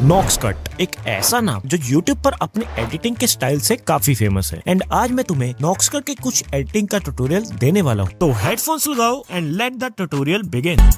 नॉक्सकट एक ऐसा नाम जो YouTube पर अपने एडिटिंग के स्टाइल से काफी फेमस है एंड आज मैं तुम्हें नॉक्सकट के कुछ एडिटिंग का ट्यूटोरियल देने वाला हूँ। तो हेडफोन्स लगाओ and let the tutorial begin.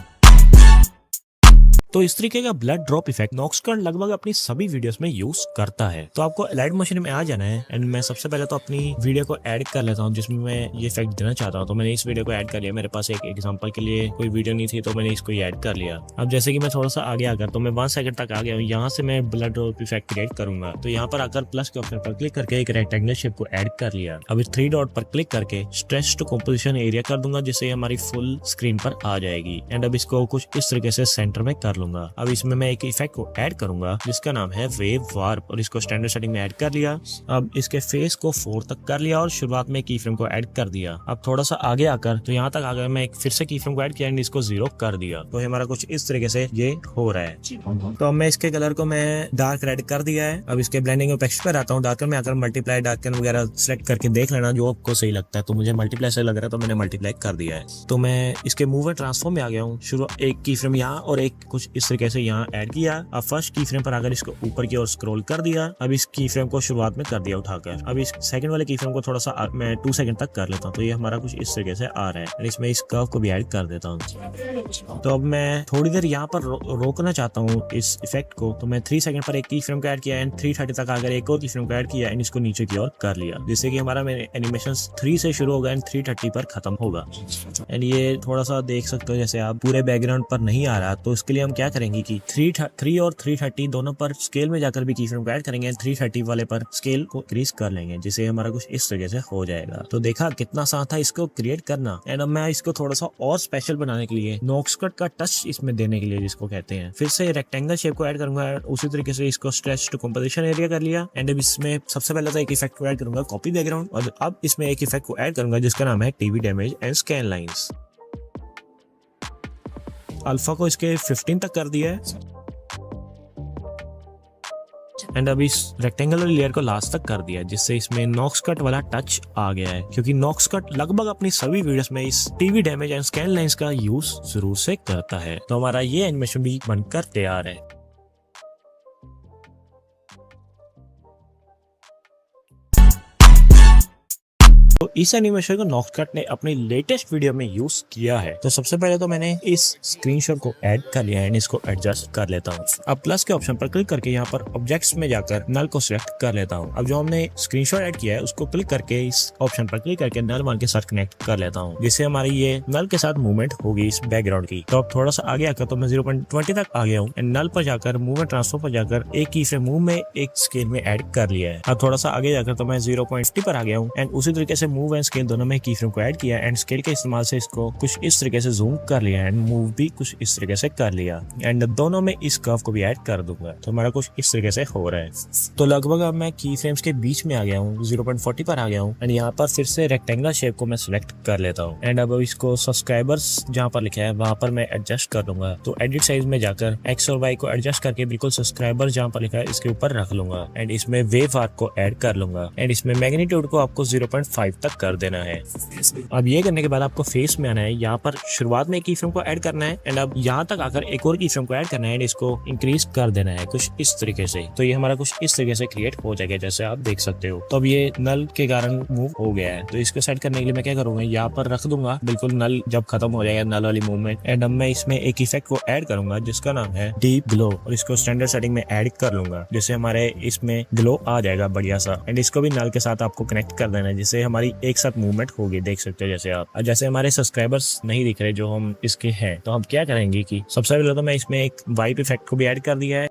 तो इस तरीके का ब्लड ड्रॉप इफेक्ट नॉक्सकट लगभग अपनी सभी वीडियोस में यूज करता है। तो आपको एलाइट मशीन में आ जाना है एंड मैं सबसे पहले तो अपनी वीडियो को ऐड कर लेता हूँ जिसमें मैं ये इफेक्ट देना चाहता हूँ। तो मैंने इस वीडियो को ऐड कर लिया। मेरे पास एक एग्जांपल के लिए कोई वीडियो नहीं थी तो मैंने इसको ऐड कर लिया। अब जैसे कि मैं थोड़ा सा आगे आकर तो मैं 1 सेकंड तक आ गया हूँ। यहाँ से मैं ब्लड ड्रॉप इफेक्ट क्रिएट करूंगा। तो यहाँ पर आकर प्लस के ऑप्शन पर क्लिक करके एक रेक्टेंगुलर शेप को ऐड कर लिया। अब इस 3 डॉट पर क्लिक करके स्ट्रेच टू कंपोजिशन एरिया कर दूंगा जिससे हमारी फुल स्क्रीन पर आ जाएगी एंड अब इसको कुछ इस तरीके से सेंटर में कर लूंगा। अब इसमें मैं एक इफेक्ट को ऐड करूंगा जिसका नाम है वेव वार्प और इसको स्टैंडर्ड सेटिंग में ऐड कर लिया। अब इसके फेस को 4 तक कर लिया और शुरुआत में की फ्रेम को ऐड कर दिया। अब थोड़ा सा आगे आकर तो यहाँ तक आकर मैं एक फिर से की फ्रेम को ऐड किया एंड इसको 0 कर दिया। तो हमारा कुछ इस तरीके से ये हो रहा है। तो अब मैं इसके कलर को मैं डार्क रेड कर दिया है। अब इसके ब्लेंडिंग और टेक्सचर पर आता हूँ। डार्कर में आकर मल्टीप्लाई डार्कन वगैरह सेलेक्ट करके देख लेना जो आपको सही लगता है। तो मुझे मल्टीप्लाई से लग रहा है तो मैंने मल्टीप्लाई कर दिया है। तो मैं इसके मूव एंड ट्रांसफॉर्म में आ गया हूँ। शुरू एक की फ्रेम यहाँ और एक कुछ इस तरीके से यहाँ ऐड किया। अब फर्स्ट की फ्रेम पर आकर इसको ऊपर की ओर स्क्रॉल कर दिया। अब इस की फ्रेम को शुरुआत में कर दिया उठाकर। अब इस सेकंड वाले की फ्रेम को थोड़ा सा मैं 2 सेकंड तक कर लेता हूँ। तो ये हमारा कुछ इस तरीके से आ रहा है और इसमें इस कर्व को भी ऐड कर देता हूँ। तो अब मैं थोड़ी देर यहाँ पर रोकना चाहता हूँ इस इफेक्ट को। तो मैं 3 सेकंड पर एक की फ्रेम को ऐड किया एंड 330 तक आकर एक और की फ्रेम को ऐड किया एंड इसको नीचे की ओर कर लिया जिससे कि हमारा एनिमेशन 3 से शुरू होगा एंड 330 पर खत्म होगा। एंड ये थोड़ा सा देख सकते हो जैसे आप पूरे बैकग्राउंड पर नहीं आ रहा। तो इसके लिए हम क्या करेंगे कि 3 और 330 दोनों पर स्केल में जाकर भी की फ्रेम को ऐड करेंगे। 330 वाले पर स्केल को इंक्रीज कर लेंगे जिससे हमारा कुछ इस तरीके से हो जाएगा। तो देखा कितना आसान था इसको क्रिएट करना। एंड अब मैं इसको थोड़ा सा और स्पेशल बनाने के लिए नॉक्सकट का टच इसमें देने के लिए जिसको कहते हैं फिर से रेक्टेंगल शेप को ऐड करूंगा। उसी तरीके से इसको स्ट्रेच टू कंपोजिशन एरिया कर लिया एंड अब इसमें सबसे पहले तो एक इफेक्ट को ऐड करूंगा कॉपी बैकग्राउंड और अब इसमें एक इफेक्ट को ऐड करूंगा जिसका नाम है TV damage and scan lines. Alpha को इसके 15 तक कर दिया है एंड अब इस रेक्टेंगल वाली लेयर को लास्ट तक कर दिया जिससे इसमें नॉक्सकट वाला टच आ गया है क्योंकि नॉक्सकट लगभग अपनी सभी वीडियोस में इस TV damage and scan lines का यूज जरूर से करता है। तो हमारा ये एनिमेशन भी बनकर तैयार है। तो इस एनिमेशन को नॉक्सकट ने अपनी लेटेस्ट वीडियो में यूज किया है। तो सबसे पहले तो मैंने इस स्क्रीनशॉट को ऐड कर लिया एंड इसको एडजस्ट कर लेता हूँ। अब प्लस के ऑप्शन पर क्लिक करके यहाँ पर ऑब्जेक्ट्स में जाकर नल को सिलेक्ट कर लेता हूँ। अब जो हमने स्क्रीनशॉट ऐड किया है उसको क्लिक करके इस ऑप्शन पर क्लिक करके नल वन के साथ कनेक्ट कर लेता हूँ जिससे हमारी ये नल के साथ मूवमेंट होगी इस बैकग्राउंड की। तो अब थोड़ा सा आगे आकर तो मैं 0.20 तक आ गया हूँ एंड नल पर जाकर मूव एंड ट्रांसफर पर जाकर एक की फ्रेम मूव में एक स्केल में ऐड कर लिया है। अब थोड़ा सा आगे जाकर तो मैं 0.50 पर आ गया हूँ एंड उसी तरीके से मूव एंड स्केल दोनों में की फ्रेम को ऐड किया एंड स्केल के इस्तेमाल से इसको कुछ इस तरीके से जूम कर लिया एंड मूव भी कुछ इस तरीके से कर लिया एंड दोनों में इस कर्व को भी ऐड कर दूंगा। तो हमारा कुछ इस तरीके से हो रहा है। तो लगभग अब मैं की फ्रेम्स के बीच में आ गया हूँ 0.40 पर आ गया हूँ एंड यहाँ पर फिर से रेक्टेंगुलर शेप को मैं सिलेक्ट कर लेता हूँ एंड अब इसको सब्सक्राइबर्स जहाँ पर लिखा है वहां पर मैं एडजस्ट कर लूंगा। तो एडिट साइज में जाकर एक्स और वाई को एडजस्ट करके बिल्कुल सब्सक्राइबर जहाँ पर लिखा है इसके ऊपर रख लूंगा एंड इसमें वेव आर्क को ऐड कर लूंगा एंड इसमें मैग्नीट्यूड को आपको 0.5 तक कर देना है। अब ये करने के बाद आपको फेस में आना है। यहाँ पर शुरुआत में एक की फ्रेम को ऐड करना है एंड अब यहाँ तक आकर एक और की फ्रेम को ऐड करना है एंड इसको इंक्रीज कर देना है कुछ इस तरीके से। तो ये हमारा कुछ इस तरीके से क्रिएट हो जाएगा जैसे आप देख सकते हो। तो अब ये नल के कारण मूव हो गया है। तो इसको सेट करने के लिए मैं क्या करूंगा यहाँ पर रख दूंगा बिल्कुल नल जब खत्म हो जाएगा नल वाली मूवमेंट एंड अब मैं इसमें एक इफेक्ट को ऐड करूंगा जिसका नाम है डीप ग्लो और इसको स्टैंडर्ड सेटिंग में ऐड कर लूंगा जिससे हमारे इसमें ग्लो आ जाएगा बढ़िया सा एंड इसको भी नल के साथ आपको कनेक्ट कर देना है जिससे हमारी एक साथ मूवमेंट होगी। देख सकते हो जैसे आप जैसे हमारे सब्सक्राइबर्स नहीं दिख रहे जो हम इसके हैं तो हम क्या करेंगे कि सबसे पहले तो मैं इसमें एक वाइप इफेक्ट को भी ऐड कर दिया है।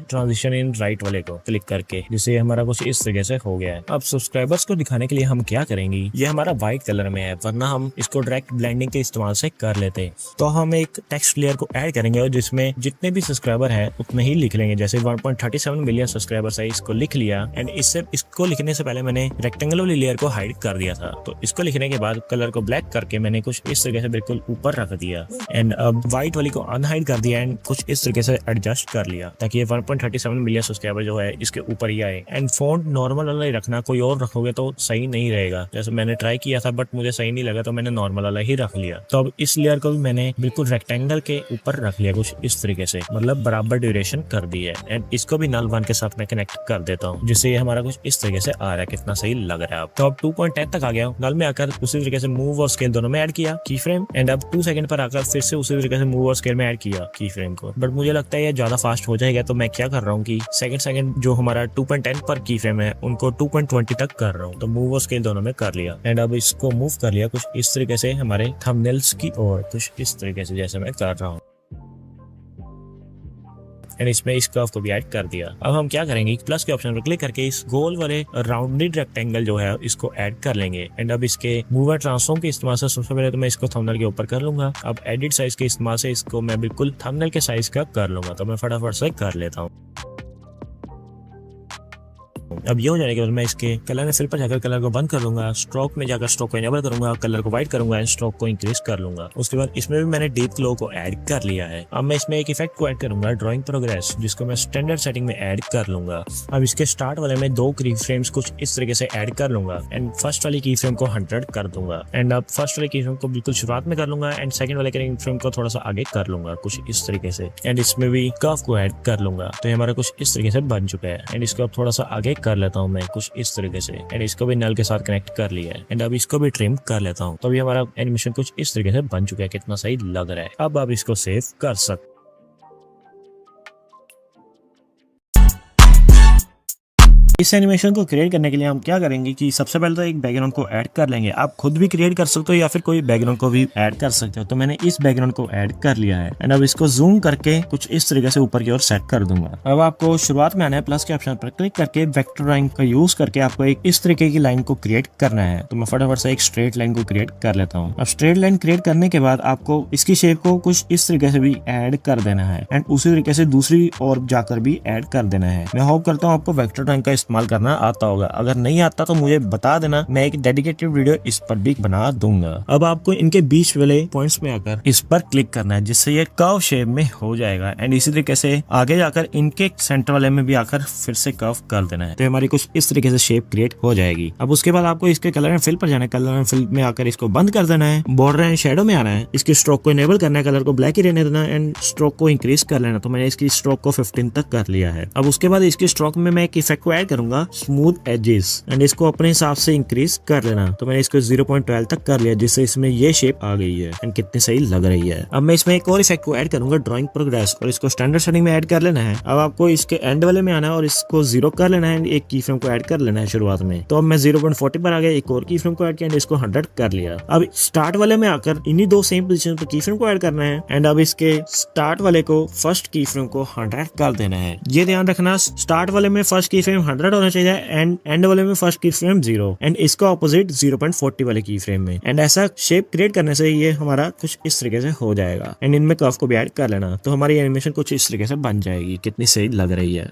ट्रांजिशन इन राइट वाले को क्लिक करके जिससे हमारा कुछ इस तरीके से हो गया है। अब सब्सक्राइबर्स को दिखाने के लिए हम क्या करेंगे ये हमारा व्हाइट कलर में है वरना हम इसको डायरेक्ट ब्लेंडिंग के इस्तेमाल से कर लेते हैं। तो हम एक टेक्स्ट लेयर को ऐड करेंगे और जिसमें जितने भी सब्सक्राइबर हैं उतने ही लिख लेंगे। जैसे 1.37 मिलियन सब्सक्राइबर्स है इसको लिख लिया एंड इसको लिखने से पहले मैंने रेक्टेंगल वाली लेयर को हाइड कर दिया था। तो इसको लिखने के बाद कलर को ब्लैक करके मैंने कुछ इस तरीके से बिल्कुल ऊपर रख दिया एंड अब व्हाइट वाली को अनहाइड कर दिया एंड कुछ इस तरीके से एडजस्ट कर लिया ताकि ये 1.37 मिलियन सब्सक्राइबर जो है इसके ऊपर ही आए। एंड फॉन्ट नॉर्मल वाला ही रखना, कोई और रखोगे तो सही नहीं रहेगा। जैसे मैंने ट्राई किया था बट मुझे सही नहीं लगा तो मैंने नॉर्मल वाला ही रख लिया। तो अब इस लेयर को भी मैंने बिल्कुल रेक्टेंगल के ऊपर रख लिया कुछ इस तरीके से, मतलब बराबर ड्यूरेशन कर दी है। एंड इसको भी नल 1 के साथ मैं कनेक्ट कर देता हूँ जिससे ये हमारा कुछ इस तरीके से आ रहा है। कितना सही लग रहा है। अब तो अब 2.10 तक आ गया हूँ। नल में आकर उसी तरीके से मूव और स्केल दोनों में ऐड किया की फ्रेम। एंड अब 2 सेकंड पर आकर फिर से उसी तरीके से मूव और स्केल में ऐड किया की फ्रेम को। बट मुझे लगता है ये ज्यादा फास्ट हो जाएगा तो मैं क्या कर रहा हूँ कि सेकंड जो हमारा 2.10 पर की फ्रेम है उनको 2.20 तक कर रहा हूँ। तो मूव और स्केल दोनों में कर लिया। एंड अब इसको मूव कर लिया कुछ इस तरीके से हमारे थंबनेल्स की ओर, कुछ इस तरीके से जैसे मैं कर रहा हूँ। एंड इसमें इस कर्व को भी ऐड कर दिया। अब हम क्या करेंगे, प्लस के ऑप्शन पर क्लिक करके इस गोल वाले राउंडेड रेक्टेंगल जो है इसको ऐड कर लेंगे। एंड अब इसके मूव एंड ट्रांसफॉर्म के इस्तेमाल से सबसे पहले तो मैं इसको थंबनेल के ऊपर कर लूंगा। अब एडिट साइज के इस्तेमाल से इसको मैं बिल्कुल थंबनेल के साइज का कर लूंगा। तो मैं फटाफट से कर लेता हूँ। अब ये हो जाने के बाद मैं इसके कलर में फिल पर जाकर कलर को बंद कर लूंगा। स्ट्रोक में जाकर स्ट्रोक को इनेबल करूंगा, कलर को व्हाइट करूंगा एंड स्ट्रोक को इंक्रीज कर लूंगा। उसके बाद इसमें भी मैंने डीप ग्लो को ऐड कर लिया है। अब मैं इसमें एक इफेक्ट को ऐड करूंगा, ड्राइंग प्रोग्रेस, जिसको मैं स्टैंडर्ड सेटिंग में ऐड कर लूंगा। अब इसके स्टार्ट वाले में 2 की फ्रेम्स कुछ इस तरीके से ऐड कर लूंगा। एंड फर्स्ट वाली की फ्रेम को 100 कर दूंगा। एंड अब फर्स्ट वाली की फ्रेम को बिल्कुल शुरुआत में कर लूंगा एंड सेकंड वाले की फ्रेम को थोड़ा सा आगे कर लूंगा कुछ इस तरीके से। एंड इसमें भी कर्व को ऐड कर लूंगा। तो ये हमारा कुछ इस तरीके से बन चुका है। एंड इसको अब थोड़ा सा आगे कर लेता हूँ मैं कुछ इस तरीके से। एंड इसको भी नल के साथ कनेक्ट कर लिया है। एंड अब इसको भी ट्रिम कर लेता हूँ। तो अभी हमारा एनिमेशन कुछ इस तरीके से बन चुका है। कितना सही लग रहा है। अब आप इसको सेव कर सकते। इस एनिमेशन को क्रिएट करने के लिए हम क्या करेंगे कि सबसे पहले तो एक बैकग्राउंड को ऐड कर लेंगे। आप खुद भी क्रिएट कर सकते हो या फिर कोई बैकग्राउंड को भी ऐड कर सकते हो। तो मैंने इस बैकग्राउंड को ऐड कर लिया है। एंड अब इसको जूम करके कुछ इस तरीके से ऊपर की ओर सेट कर दूंगा। अब आपको शुरुआत में आना है, प्लस के ऑप्शन पर क्लिक करके वेक्टर ड्राइंग का यूज करके आपको एक इस तरीके की लाइन को क्रिएट करना है। तो मैं फटाफट से एक स्ट्रेट लाइन को क्रिएट कर लेता हूँ। अब स्ट्रेट लाइन क्रिएट करने के बाद आपको इसकी शेप को कुछ इस तरीके से भी ऐड कर देना है। एंड उसी तरीके से दूसरी ओर जाकर भी ऐड कर देना है। मैं होप करता हूँ आपको वेक्टर ड्राइंग का इस्तेमाल करना आता होगा। अगर नहीं आता तो मुझे बता देना, मैं एक डेडिकेटेड वीडियो इस पर भी बना दूंगा। अब आपको इनके बीच वाले पॉइंट्स में आकर इस पर क्लिक करना है जिससे ये कर्व शेप में हो जाएगा। एंड इसी तरीके से आगे जाकर इनके सेंटर वाले में भी आकर फिर से कर्व कर देना है। तो हमारी कुछ इस तरीके से शेप क्रिएट हो जाएगी। अब उसके बाद आपको इसके कलर एंड फिल पर जाना है। कलर एंड फिल में आकर इसको बंद कर देना है। बॉर्डर एंड शेडो में आना है। इसकी स्ट्रोक को इनेबल करना है, कलर को ब्लैक ही रहने देना एंड स्ट्रोक को इंक्रीज कर लेना। तो मैंने इसकी स्ट्रोक को 15 तक कर लिया है। अब उसके बाद इसकी स्ट्रोक में मैं एक इफेक्ट को ऐड करूंगा, स्मूथ एजेस, एंड इसको अपने हिसाब से इंक्रीज कर लेना। तो मैंने इसको 0.12 तक कर लिया जिससे इसमें ये शेप आ गई है एंड कितनी सही लग रही है। अब मैं इसमें एक और इफेक्ट को ऐड करूंगा, ड्राइंग प्रोग्रेस, और इसको स्टैंडर्ड सेटिंग में ऐड कर लेना है। अब आपको इसके एंड वाले में आना है और इसको 0 कर लेना है। एक की फ्रेम को ऐड कर लेना है शुरुआत में। तो अब मैं 0.40 पर आ गया, एक और की फ्रेम को ऐड किया, इसको 100 कर लिया। अब स्टार्ट वाले में आकर इन्हीं 2 सेम पोजीशन पर की फ्रेम को ऐड करना है। एंड अब इसके स्टार्ट वाले को फर्स्ट की फ्रेम को 100 कर देना है। ये ध्यान रखना, स्टार्ट वाले में फर्स्ट की फ्रेम 100 होना चाहिए एंड एंड वाले में फर्स्ट की फ्रेम 0 एंड इसका ऑपोजिट 0.40 वाले की फ्रेम में। एंड ऐसा शेप क्रिएट करने से ये हमारा कुछ इस तरीके से हो जाएगा। एंड इनमें कर्व को भी ऐड कर लेना तो हमारी एनिमेशन कुछ इस तरीके से बन जाएगी। कितनी सही लग रही है।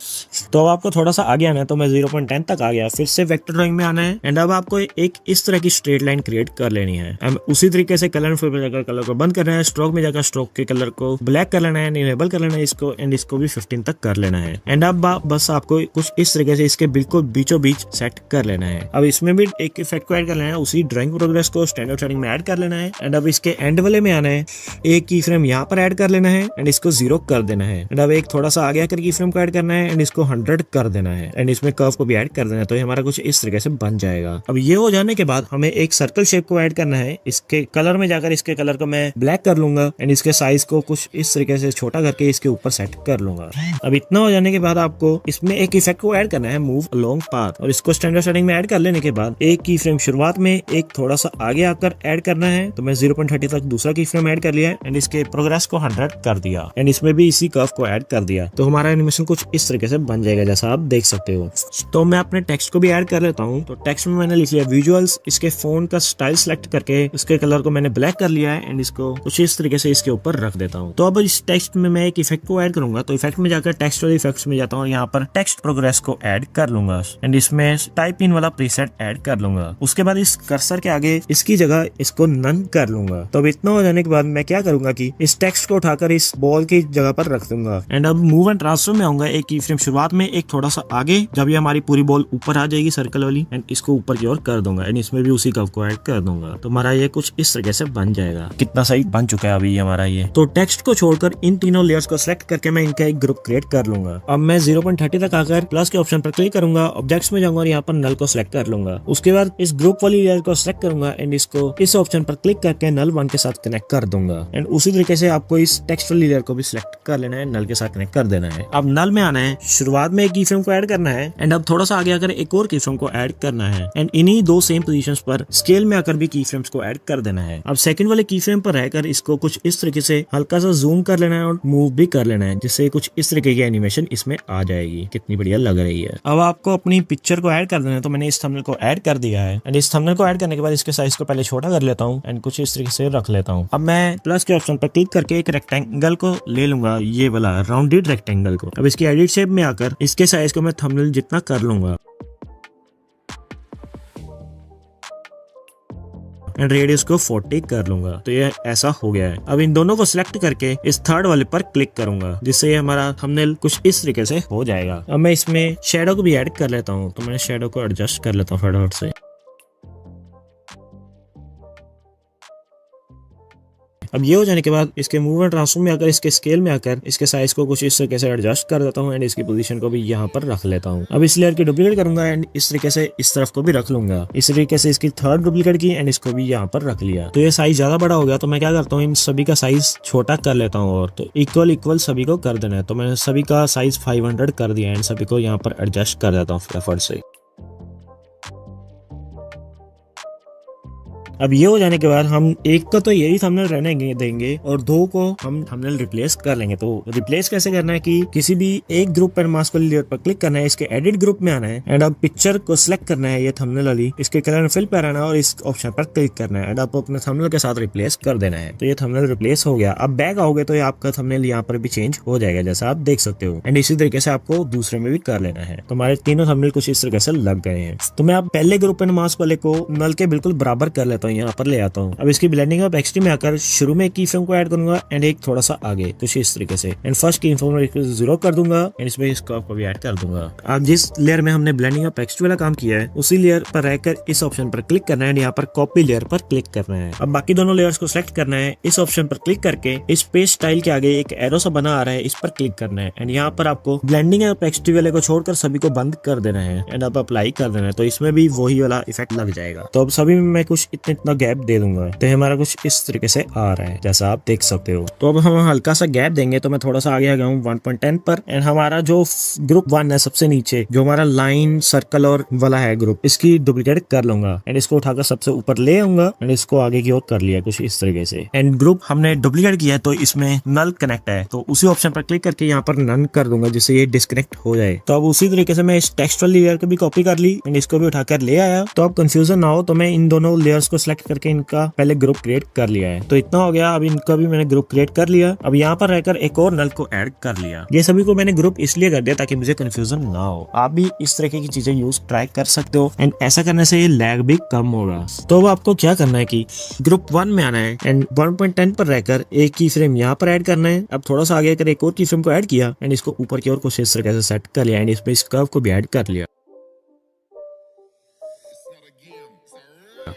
तो अब आपको थोड़ा सा आगे आना है। तो मैं 0.10 तक आ गया। फिर से वेक्टर ड्राइंग में आना है। एंड अब आपको एक इस तरह की स्ट्रेट लाइन क्रिएट कर लेनी है। उसी तरीके से कलर फिल पर जाकर कलर को बंद करना है। स्ट्रोक में जाकर स्ट्रोक के कलर को ब्लैक कर लेना है, इनेबल कर लेना है इसको एंड इसको भी 15 तक कर लेना है। एंड अब बस आपको कुछ इस तरीके से इसके बिल्कुल बीचों बीच सेट कर लेना है। अब इसमें भी एक इफेक्ट को ऐड कर लेना है, उसी ड्राइंग प्रोग्रेस को स्टैंडर्ड सेटिंग में ऐड कर लेना है। एंड अब इसके एंड वाले में आना है, एक की फ्रेम यहाँ पर ऐड कर लेना है एंड इसको 0 कर देना है। एंड अब एक थोड़ा सा आगे आकर की फ्रेम को ऐड करना है एंड इसको 100 कर देना है एंड इसमें कर्व को भी ऐड कर देना है। तो ये हमारा कुछ इस तरीके से बन जाएगा। अब ये हो जाने के बाद हमें एक सर्कल शेप को ऐड करना है। इसके कलर में जाकर इसके कलर को मैं ब्लैक कर लूंगा एंड इसके साइज को कुछ इस तरीके से छोटा करके इसके ऊपर सेट कर लूंगा। अब इतना हो जाने के बाद आपको इसमें एक इफेक्ट को ऐड करना है, मूव अलोंग पाथ, और इसको स्टैंडर्ड सेटिंग में ऐड कर लेने के बाद एक की फ्रेम शुरुआत में एक थोड़ा सा आगे आकर ऐड करना है। तो मैं 0.30 तक दूसरा की फ्रेम ऐड कर लिया एंड इसके प्रोग्रेस को 100 कर दिया एंड इसमें भी इसी कर्व को ऐड कर दिया। तो हमारा एनिमेशन कुछ इस तरीके से बन जाएगा जैसा आप देख सकते हो। तो मैं अपने टेक्स्ट को भी ऐड कर लेता हूँ। तो टेक्स्ट में मैंने लिख लिया विजुअल्स। इसके फोन का स्टाइल सेलेक्ट करके इसके कलर को मैंने ब्लैक कर लिया है एंड इसको कुछ इस तरीके से इसके ऊपर रख देता हूँ। तो अब इस टेक्स्ट में मैं एक इफेक्ट को ऐड करूंगा। तो इफेक्ट में जाकर टेक्स्ट वाले इफेक्ट्स में जाता हूँ, यहाँ पर टेक्स्ट प्रोग्रेस को ऐड कर लूंगा एंड इसमें टाइप इन वाला प्रीसेट ऐड कर लूंगा। उसके बाद इस कर्सर के आगे इसकी जगह इसको नन कर लूंगा। तो अब इतना हो जाने के बाद मैं क्या करूंगा कि इस टेक्स्ट को उठाकर इस बॉल की जगह पर रख दूंगा। एंड अब मूव एंड ट्रांसफर में आऊंगा एक की फ्रेम शुरुआत में एक थोड़ा सा आगे, जब ये हमारी पूरी बॉल ऊपर आ जाएगी सर्कल वाली, एंड इसको ऊपर की ओर कर दूंगा एंड इसमें भी उसी कर्व को ऐड कर दूंगा। तो हमारा ये कुछ इस तरीके से बन जाएगा। कितना सही बन चुका है अभी हमारा ये। तो टेक्स्ट को छोड़कर इन तीनों लेयर्स को सिलेक्ट करके मैं इनका एक ग्रुप क्रिएट कर लूंगा। अब मैं 0.30 तक आकर प्लस के ऑप्शन पर क्लिक करूंगा, ऑब्जेक्ट्स में जाऊंगा और यहाँ पर नल को सिलेक्ट कर लूंगा। उसके बाद इस ग्रुप वाली लेयर को सिलेक्ट करूंगा एंड इसको इस ऑप्शन पर क्लिक करके नल 1 के साथ कनेक्ट कर दूंगा। एंड उसी तरीके से आपको इस टेक्स्ट वाली लेयर को भी सिलेक्ट कर लेना है, नल के साथ कनेक्ट कर देना है। अब नल में आना है, शुरुआत में एक की फ्रेम को ऐड करना है एंड अब थोड़ा सा आगे आकर एक और की फ्रेम को ऐड करना है एंड इन्हीं दो सेम पोजीशंस पर स्केल में आकर भी की फ्रेम्स को ऐड कर देना है। अब सेकंड वाले की फ्रेम पर रहकर इसको कुछ इस तरीके से हल्का सा जूम कर लेना है और मूव भी कर लेना है, जिससे कुछ इस तरीके की एनिमेशन इसमें आ जाएगी। कितनी बढ़िया लग रही है। अब आपको अपनी पिक्चर को ऐड कर देना है, तो मैंने इस थंबनेल को ऐड कर दिया है एंड इस थंबनेल को ऐड करने के बाद इसके साइज को पहले छोटा कर लेता हूँ एंड कुछ इस तरीके से रख लेता हूँ। अब मैं प्लस के ऑप्शन पर क्लिक करके एक रेक्टेंगल को ले लूंगा, ये वाला राउंडेड रेक्टेंगल को। अब इसकी एडिट शेप में आकर इसके साइज को मैं थंबनेल जितना कर लूंगा एंड रेडियस को 40 कर लूंगा। तो ये ऐसा हो गया है। अब इन दोनों को सिलेक्ट करके इस थर्ड वाले पर क्लिक करूंगा, जिससे ये हमारा थंबनेल कुछ इस तरीके से हो जाएगा। अब मैं इसमें शेडो को भी ऐड कर लेता हूँ, तो मैं शेडो को एडजस्ट कर लेता हूँ फटाफट से। अब ये हो जाने के बाद इसके मूव एंड ट्रांसफॉर्म में आकर इसके स्केल में आकर इसके साइज को कुछ इस तरीके से एडजस्ट कर देता हूँ एंड इसकी पोजीशन को भी यहाँ पर रख लेता हूँ। अब इस लेयर की डुप्लीकेट करूंगा एंड इस तरीके से इस तरफ को भी रख लूंगा। इस तरीके से इसकी थर्ड डुप्लीकेट की एंड इसको भी यहाँ पर रख लिया। तो ये साइज ज्यादा बड़ा हो गया, तो मैं क्या करता हूँ इन सभी का साइज छोटा कर लेता हूँ और तो इक्वल सभी को कर देना है। तो मैंने सभी का साइज 500 कर दिया एंड सभी को यहाँ पर एडजस्ट कर देता हूँ फटाफट से। अब ये हो जाने के बाद हम एक का तो यही थंबनेल रहने देंगे और दो को हम थंबनेल रिप्लेस कर लेंगे। तो रिप्लेस कैसे करना है कि किसी भी एक ग्रुप एंड मास्क वाली लेयर पर क्लिक करना है, इसके एडिट ग्रुप में आना है एंड अब पिक्चर को सिलेक्ट करना है, ये थंबनेल वाली, इसके कलर एंड फिल पर आना है और इस ऑप्शन पर क्लिक करना है एंड आपको अपने थंबनेल के साथ रिप्लेस कर देना है। तो ये थंबनेल रिप्लेस हो गया। अब बैक आओगे तो ये आपका थंबनेल यहाँ पर भी चेंज हो जाएगा, जैसा आप देख सकते हो। एंड इसी तरीके से आपको दूसरे में भी कर लेना है। तो हमारे तीनों थंबनेल कुछ इस तरीके से लग गए हैं। तो मैं अब पहले ग्रुप एंड मास्क वाले को नल के बिल्कुल बराबर कर लेता हूँ, यहाँ पर ले आता हूँ। अब इसकी ब्लेंडिंग ऑफ एक्सट्रीम में आकर शुरू में की फ्रेम को ऐड करूंगा एंड एक थोड़ा सा आगे कुछ इस तरीके से एंड फर्स्ट की फ्रेम को 0 कर दूंगा एंड इसमें इस कर्व को भी ऐड कर दूंगा। अब जिस लेयर में हमने ब्लेंडिंग ऑफ एक्सट्रीम वाला काम किया है उसी लेयर पर रहकर इस ऑप्शन पर क्लिक करना है एंड यहाँ पर कॉपी लेयर पर क्लिक करना है। अब बाकी दोनों लेयर्स को सिलेक्ट करना है, इस ऑप्शन पर क्लिक करके इस पेज स्टाइल के आगे एक एरो सा बना आ रहा है, इस पर क्लिक करना है एंड यहाँ पर आपको ब्लेंडिंग ऑफ एक्सट्रीम वाले को छोड़कर सभी को बंद कर देना है एंड अब अप्लाई कर देना है। तो इसमें भी वही वाला इफेक्ट लग जाएगा। तो अब सभी में मैं कुछ इतना गैप दे दूंगा, तो हमारा कुछ इस तरीके से आ रहा है जैसा आप देख सकते हो। तो अब हम हल्का सा गैप देंगे, तो मैं थोड़ा सा आगे आ गया हूँ 1.10 पर एंड हमारा जो ग्रुप 1 है सबसे नीचे जो हमारा लाइन सर्कल और वाला है ग्रुप, इसकी डुप्लीकेट कर लूंगा एंड इसको उठाकर सबसे ऊपर ले आऊंगा एंड इसको आगे की ओर कर लिया कुछ इस तरीके से। एंड ग्रुप हमने डुप्लीकेट किया है तो इसमें नल कनेक्ट है, तो उसी ऑप्शन पर क्लिक करके यहाँ पर नन कर दूंगा जिससे ये डिस्कनेक्ट हो जाए। तो अब उसी तरीके से मैं इस टेक्स्ट वाली लेयर को भी कॉपी कर ली एंड इसको भी उठाकर ले आया। तो अब कंफ्यूजन ना हो तो मैं इन दोनों लेयर्स को सिलेक्ट करके इनका पहले ग्रुप क्रिएट कर लिया है। तो इतना हो गया। अब इनका भी मैंने ग्रुप क्रिएट कर लिया। अब यहाँ पर रहकर एक और नल को ऐड कर लिया। ये सभी को मैंने ग्रुप इसलिए कर दिया ताकि मुझे कंफ्यूजन ना हो। आप भी इस तरह की चीजें यूज ट्राई कर सकते हो एंड ऐसा करने से ये लैग भी कम होगा। तो अब आपको क्या करना है कि ग्रुप 1 में आना है एंड 1.10 पर रहकर एक की फ्रेम यहाँ पर ऐड करना है। अब थोड़ा सा आगे कर एक और की फ्रेम को ऐड किया एंड इसको ऊपर की ओर कुछ इस तरह से सेट कर लिया एंड इसमें इस कर्व को भी ऐड कर लिया।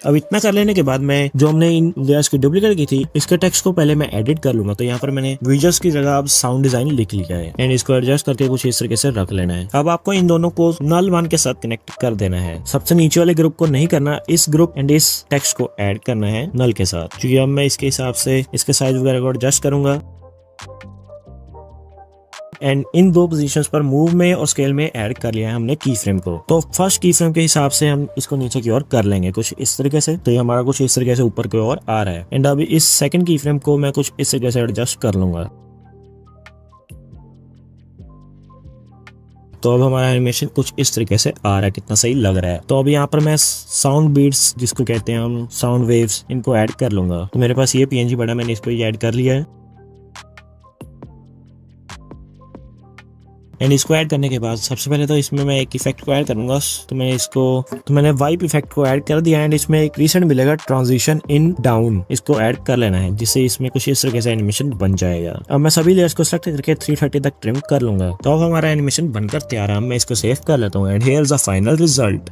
अब इतना कर लेने के बाद मैं जो हमने इन लेयर्स की डुप्लीकेट की थी इसके टेक्स्ट को पहले मैं एडिट कर लूंगा। तो यहाँ पर मैंने विजुअल्स की जगह अब साउंड डिजाइन लिख लिया है एंड इसको एडजस्ट करके कुछ इस तरीके से रख लेना है। अब आपको इन दोनों को नल 1 के साथ कनेक्ट कर देना है। सबसे नीचे वाले ग्रुप को नहीं करना, इस ग्रुप एंड इस टेक्स्ट को ऐड करना है नल के साथ, क्योंकि अब मैं इसके हिसाब से इसके साइज वगैरह को एडजस्ट करूंगा एंड इन दो पोजीशंस पर मूव में और स्केल में ऐड कर लिया है हमने की फ्रेम को। तो फर्स्ट की फ्रेम के हिसाब से हम इसको नीचे की ओर कर लेंगे कुछ इस तरीके से। तो ये हमारा कुछ इस तरीके से ऊपर की ओर आ रहा है एंड अभी इस सेकंड की फ्रेम को मैं कुछ इस तरीके से एडजस्ट कर लूंगा। तो अब हमारा एनिमेशन कुछ इस तरीके से आ रहा है, कितना सही लग रहा है। तो अभी यहाँ पर मैं साउंड बीट्स जिसको कहते हैं हम साउंड वेव्स, इनको ऐड कर लूंगा। तो मेरे पास ये PNG बड़ा, मैंने इसको ऐड कर लिया है। एंड इसको ऐड करने के बाद सबसे पहले तो इसमें मैं एक इफेक्ट को ऐड करूंगा। तो मैंने वाइप इफेक्ट को ऐड कर दिया एंड इसमें एक रीसेंट मिलेगा ट्रांजिशन इन डाउन, इसको ऐड कर लेना है जिससे इसमें कुछ इस तरीके से एनिमेशन बन जाएगा। अब मैं सभी लेयर्स को सेलेक्ट करके 330 तक ट्रिम कर लूंगा। तो अब हमारा एनिमेशन बनकर तैयार है। मैं इसको सेव कर लेता हूँ and here is the final result.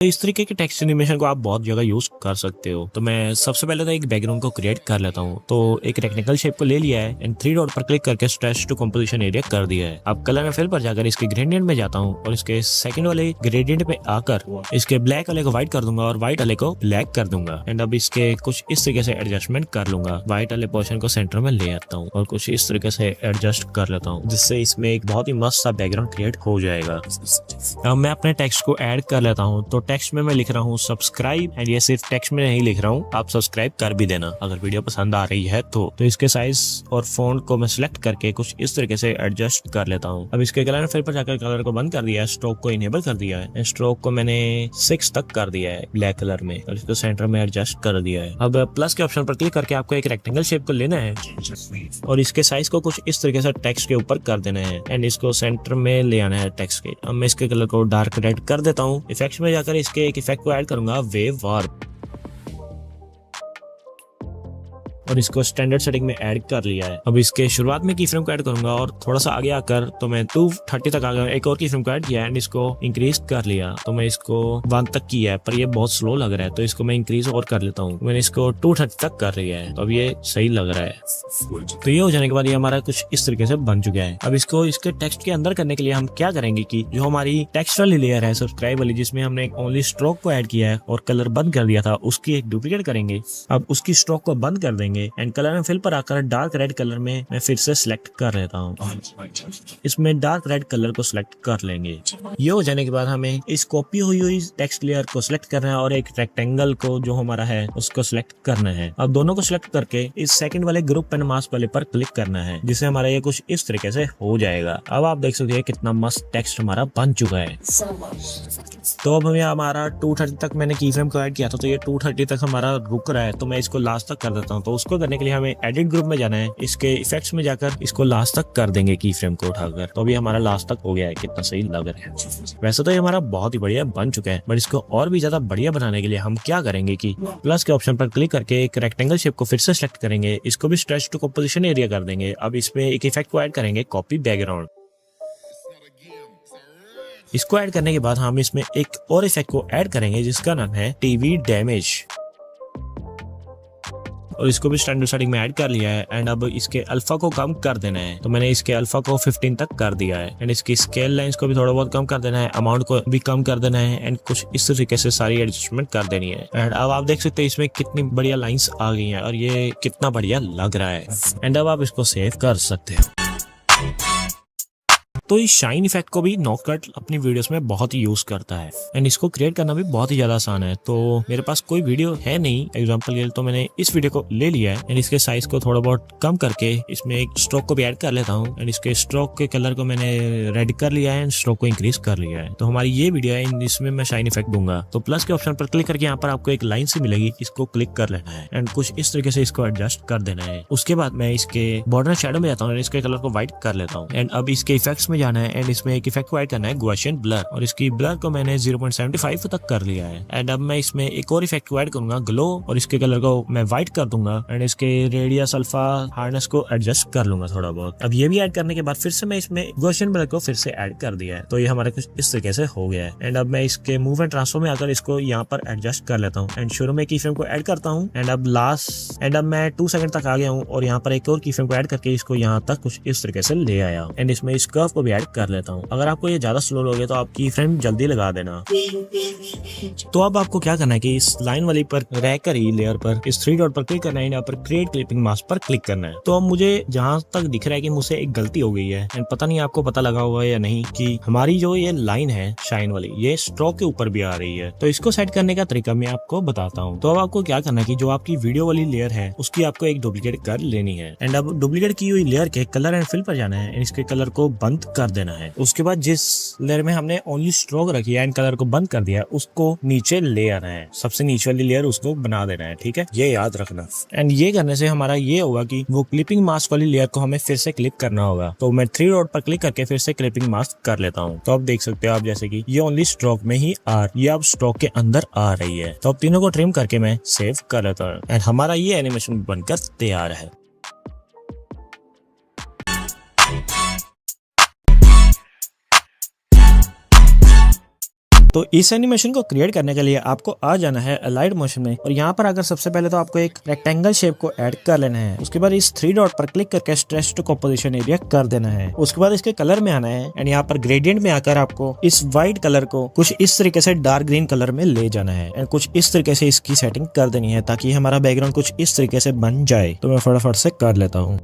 इस तरीके के टेक्स्ट एनिमेशन को आप बहुत जगह यूज कर सकते हो। तो मैं सबसे पहले तो एक बैकग्राउंड को क्रिएट कर लेता हूँ। तो एक रेक्टेंगल शेप को ले लिया है एंड 3 डॉट पर क्लिक करके स्ट्रेच टू कंपोजिशन एरिया कर दिया है। अब कलर एंड फिल पर जाकर इसके ग्रेडियंट में जाता हूँ और इसके सेकंड वाले ग्रेडियंट पे आकर इसके ब्लैक वाले को व्हाइट कर दूंगा और व्हाइट वाले को ब्लैक कर दूंगा। एंड अब इसके कुछ इस तरीके से एडजस्टमेंट कर लूंगा। व्हाइट वाले पोर्शन को सेंटर में ले आता हूँ और कुछ इस तरीके से एडजस्ट कर लेता हूँ जिससे इसमें एक बहुत ही मस्त सा बैकग्राउंड क्रिएट हो जाएगा। अब मैं अपने टेक्स्ट को ऐड कर लेता हूँ। तो टेक्स्ट में मैं लिख रहा हूँ सब्सक्राइब एंड ये सिर्फ टेक्स्ट में नहीं लिख रहा हूँ, आप सब्सक्राइब कर भी देना अगर वीडियो पसंद आ रही है तो इसके साइज और फॉन्ट को मैं सिलेक्ट करके कुछ इस तरीके से एडजस्ट कर लेता हूँ। अब इसके कलर फिल पर जाकर कलर को बंद कर दिया है, स्ट्रोक को इनेबल कर दिया है, स्ट्रोक को मैंने 6 तक कर दिया है ब्लैक कलर में और इसको सेंटर में एडजस्ट कर दिया है। अब प्लस के ऑप्शन पर क्लिक करके आपको एक रेक्टेंगल शेप को लेना है और इसके साइज को कुछ इस तरीके से टेक्स्ट के ऊपर कर देना है एंड इसको सेंटर में ले आना है टेक्स्ट के। अब मैं इसके कलर को डार्क रेड कर देता हूँ। इफेक्ट्स में जाकर इसके एक इफेक्ट को ऐड करूंगा, वेव वार्प, और इसको स्टैंडर्ड सेटिंग में ऐड कर लिया है। अब इसके शुरुआत में की फ्रेम को ऐड करूंगा और थोड़ा सा आगे आकर तो मैं 230 तक आ गया। एक और की फ्रेम को ऐड किया एंड इसको इंक्रीज कर लिया। तो मैं इसको 1 तक किया है पर ये बहुत स्लो लग रहा है तो इसको मैं इंक्रीज और कर लेता हूँ। मैंने इसको 230 तक कर लिया है तो अब ये सही लग रहा है। तो ये हो जाने के बाद ये हमारा कुछ इस तरीके से बन चुका है। अब इसको इसके टेक्स्ट के अंदर करने के लिए हम क्या करेंगे कि जो हमारी टेक्स्ट वाली लेयर है सब्सक्राइब वाली, जिसमें हमने ओनली स्ट्रोक को ऐड किया है और कलर बंद कर दिया था, उसकी एक डुप्लीकेट करेंगे। अब उसकी स्ट्रोक को बंद कर देंगे एंड कलर फिल पर आकर डार्क रेड कलर में मैं फिर से सिलेक्ट कर लेता हूँ। इसमें डार्क रेड कलर को सिलेक्ट कर लेंगे। ये हो जाने के बाद हमें इस कॉपी हुई टेक्स्ट लेयर को सिलेक्ट करना है और एक रेक्टेंगल को जो हमारा है उसको सिलेक्ट करना है। अब दोनों को सिलेक्ट करके इस सेकंड वाले ग्रुप एंड मास्क वाले पर क्लिक करना है जिससे हमारा ये कुछ इस तरीके से हो जाएगा। अब आप देख सकते हैं कितना मस्त टेक्स्ट हमारा बन चुका है। तो अब हमें हमारा 230 तक मैंने की फ्रेम को ऐड किया था तो ये 230 तक हमारा रुक रहा है तो मैं इसको लास्ट तक कर देता हूँ। तो उसको करने के लिए हमें एडिट ग्रुप में जाना है, इसके इफेक्ट्स में जाकर इसको लास्ट तक कर देंगे की फ्रेम को उठाकर। तो अभी हमारा लास्ट तक हो गया है, कितना सही लग रहा है। वैसे तो ये हमारा बहुत ही बढ़िया बन चुका है बट इसको और भी ज्यादा बढ़िया बनाने के लिए हम क्या करेंगे कि प्लस के ऑप्शन पर क्लिक करके एक रेक्टेंगल शेप को फिर से सिलेक्ट करेंगे, इसको भी स्ट्रेच टू कंपोजिशन एरिया कर देंगे। अब इसमें एक इफेक्ट को ऐड करेंगे, कॉपी बैकग्राउंड। इसको ऐड करने के बाद हम इसमें एक और इफेक्ट को ऐड करेंगे जिसका नाम है टीवी डैमेज और इसको भी स्टैंडर्ड सेटिंग में ऐड कर लिया है। एंड अब इसके अल्फा को कम कर देना है तो मैंने इसके अल्फा को 15 तक कर दिया है एंड इसकी स्केल लाइंस को भी थोड़ा बहुत कम कर देना है, अमाउंट को भी कम कर देना है एंड कुछ इस तरीके से सारी एडजस्टमेंट कर देनी है। एंड अब आप देख सकते हैं इसमें कितनी बढ़िया लाइंस आ गई हैं और ये कितना बढ़िया लग रहा है। एंड अब आप इसको सेव कर सकते हो। तो इस शाइन इफेक्ट को भी नॉककट अपनी वीडियोस में बहुत ही यूज करता है एंड इसको क्रिएट करना भी बहुत ही ज्यादा आसान है। तो मेरे पास कोई वीडियो है नहीं एग्जांपल के लिए, तो मैंने इस वीडियो को ले लिया है एंड इसके साइज को थोड़ा बहुत कम करके इसमें एक स्ट्रोक को भी ऐड कर लेता हूँ एंड इसके स्ट्रोक के कलर को मैंने रेड कर लिया है एंड स्ट्रोक को इंक्रीज कर लिया है। तो हमारी ये वीडियो है, इसमें मैं शाइन इफेक्ट दूंगा। तो प्लस के ऑप्शन पर क्लिक करके यहाँ पर आपको एक लाइन सी मिलेगी, इसको क्लिक कर लेना है एंड कुछ इस तरीके से इसको एडजस्ट कर देना है। उसके बाद मैं इसके बॉर्डर शेडो में जाता हूँ, इसके कलर को व्हाइट कर लेता हूँ एंड अब इसके इफेक्ट्स में जाना है एंड इसमें एक इफेक्ट को ऐड करना है, गॉसियन ब्लर, और इसकी ब्लर को मैंने 0.75 तक कर लिया है। एंड अब मैं इसमें एक और इफेक्ट को ऐड करूंगा, ग्लो, और इसके कलर को मैं व्हाइट कर दूंगा एंड इसके रेडियस, अल्फा, हार्डनेस को एडजस्ट कर लूंगा थोड़ा बहुत। अब ये भी ऐड करने के बाद फिर से मैं इसमें गॉसियन ब्लर को फिर से ऐड कर दिया है, तो ये हमारे कुछ इस तरीके से हो गया है। एंड अब मैं इसके मूव एंड ट्रांसफॉर्म में आकर इसको यहाँ पर एडजस्ट कर लेता हूँ एंड शुरू में की फ्रेम को ऐड करता हूँ एंड अब मैं 2 सेकंड तक आ गया हूँ और यहाँ पर एक और की फ्रेम को ऐड करके इसको यहाँ तक कुछ इस तरीके से ले आया हूँ एंड इसमें इस कर्व को भी ऐड कर लेता हूँ। अगर आपको ये ज्यादा स्लो लगे तो आप की फ्रेम जल्दी लगा देना। तो अब आपको क्या करना है कि इस लाइन वाली पर रहकर ही लेयर पर इस 3 डॉट पर क्लिक करना है, यहाँ पर क्रिएट क्लिपिंग मास्क पर क्लिक करना है। तो अब मुझे जहां तक दिख रहा है कि मुझसे एक गलती हो गई है एंड पता नहीं आपको पता लगा हुआ है या नहीं कि हमारी जो ये लाइन है शाइन वाली, ये स्ट्रोक के ऊपर भी आ रही है। तो इसको सेट करने का तरीका मैं आपको बताता हूँ। तो अब आपको क्या करना है कि जो आपकी वीडियो वाली लेयर है उसकी आपको एक डुप्लीकेट कर लेनी है एंड अब डुप्लीकेट की हुई लेयर के कलर एंड फिल पर जाना है, इसके कलर को बंद कर देना है। उसके बाद जिस लेयर में हमने ओनली स्ट्रोक रखी है एंड कलर को बंद कर दिया है उसको नीचे ले आना है, सबसे नीचे वाली लेयर उसको बना देना है, ठीक है, ये याद रखना। एंड ये करने से हमारा ये होगा कि वो क्लिपिंग मास्क वाली लेयर को हमें फिर से क्लिप करना होगा। तो मैं 3 डॉट पर क्लिक करके फिर से क्लिपिंग मास्क कर लेता हूँ। तो अब देख सकते हो आप जैसे कि ये ओनली स्ट्रोक में ही ये अब स्ट्रोक के अंदर आ रही है। तो अब तीनों को ट्रिम करके मैं सेव कर लेता हूँ एंड हमारा ये एनिमेशन बनकर तैयार है। तो इस एनिमेशन को क्रिएट करने के लिए आपको आ जाना है अलाइड मोशन में और यहाँ पर आकर सबसे पहले तो आपको एक रेक्टेंगल शेप को ऐड कर लेना है। उसके बाद इस 3 डॉट पर क्लिक करके स्ट्रेच टू कंपोजिशन एरिया कर देना है। उसके बाद इसके कलर में आना है एंड यहाँ पर ग्रेडियंट में आकर आपको इस व्हाइट कलर को कुछ इस तरीके से डार्क ग्रीन कलर में ले जाना है एंड कुछ इस तरीके से इसकी सेटिंग कर देनी है ताकि हमारा बैकग्राउंड कुछ इस तरीके से बन जाए। तो मैं फटाफट से कर लेता हूँ।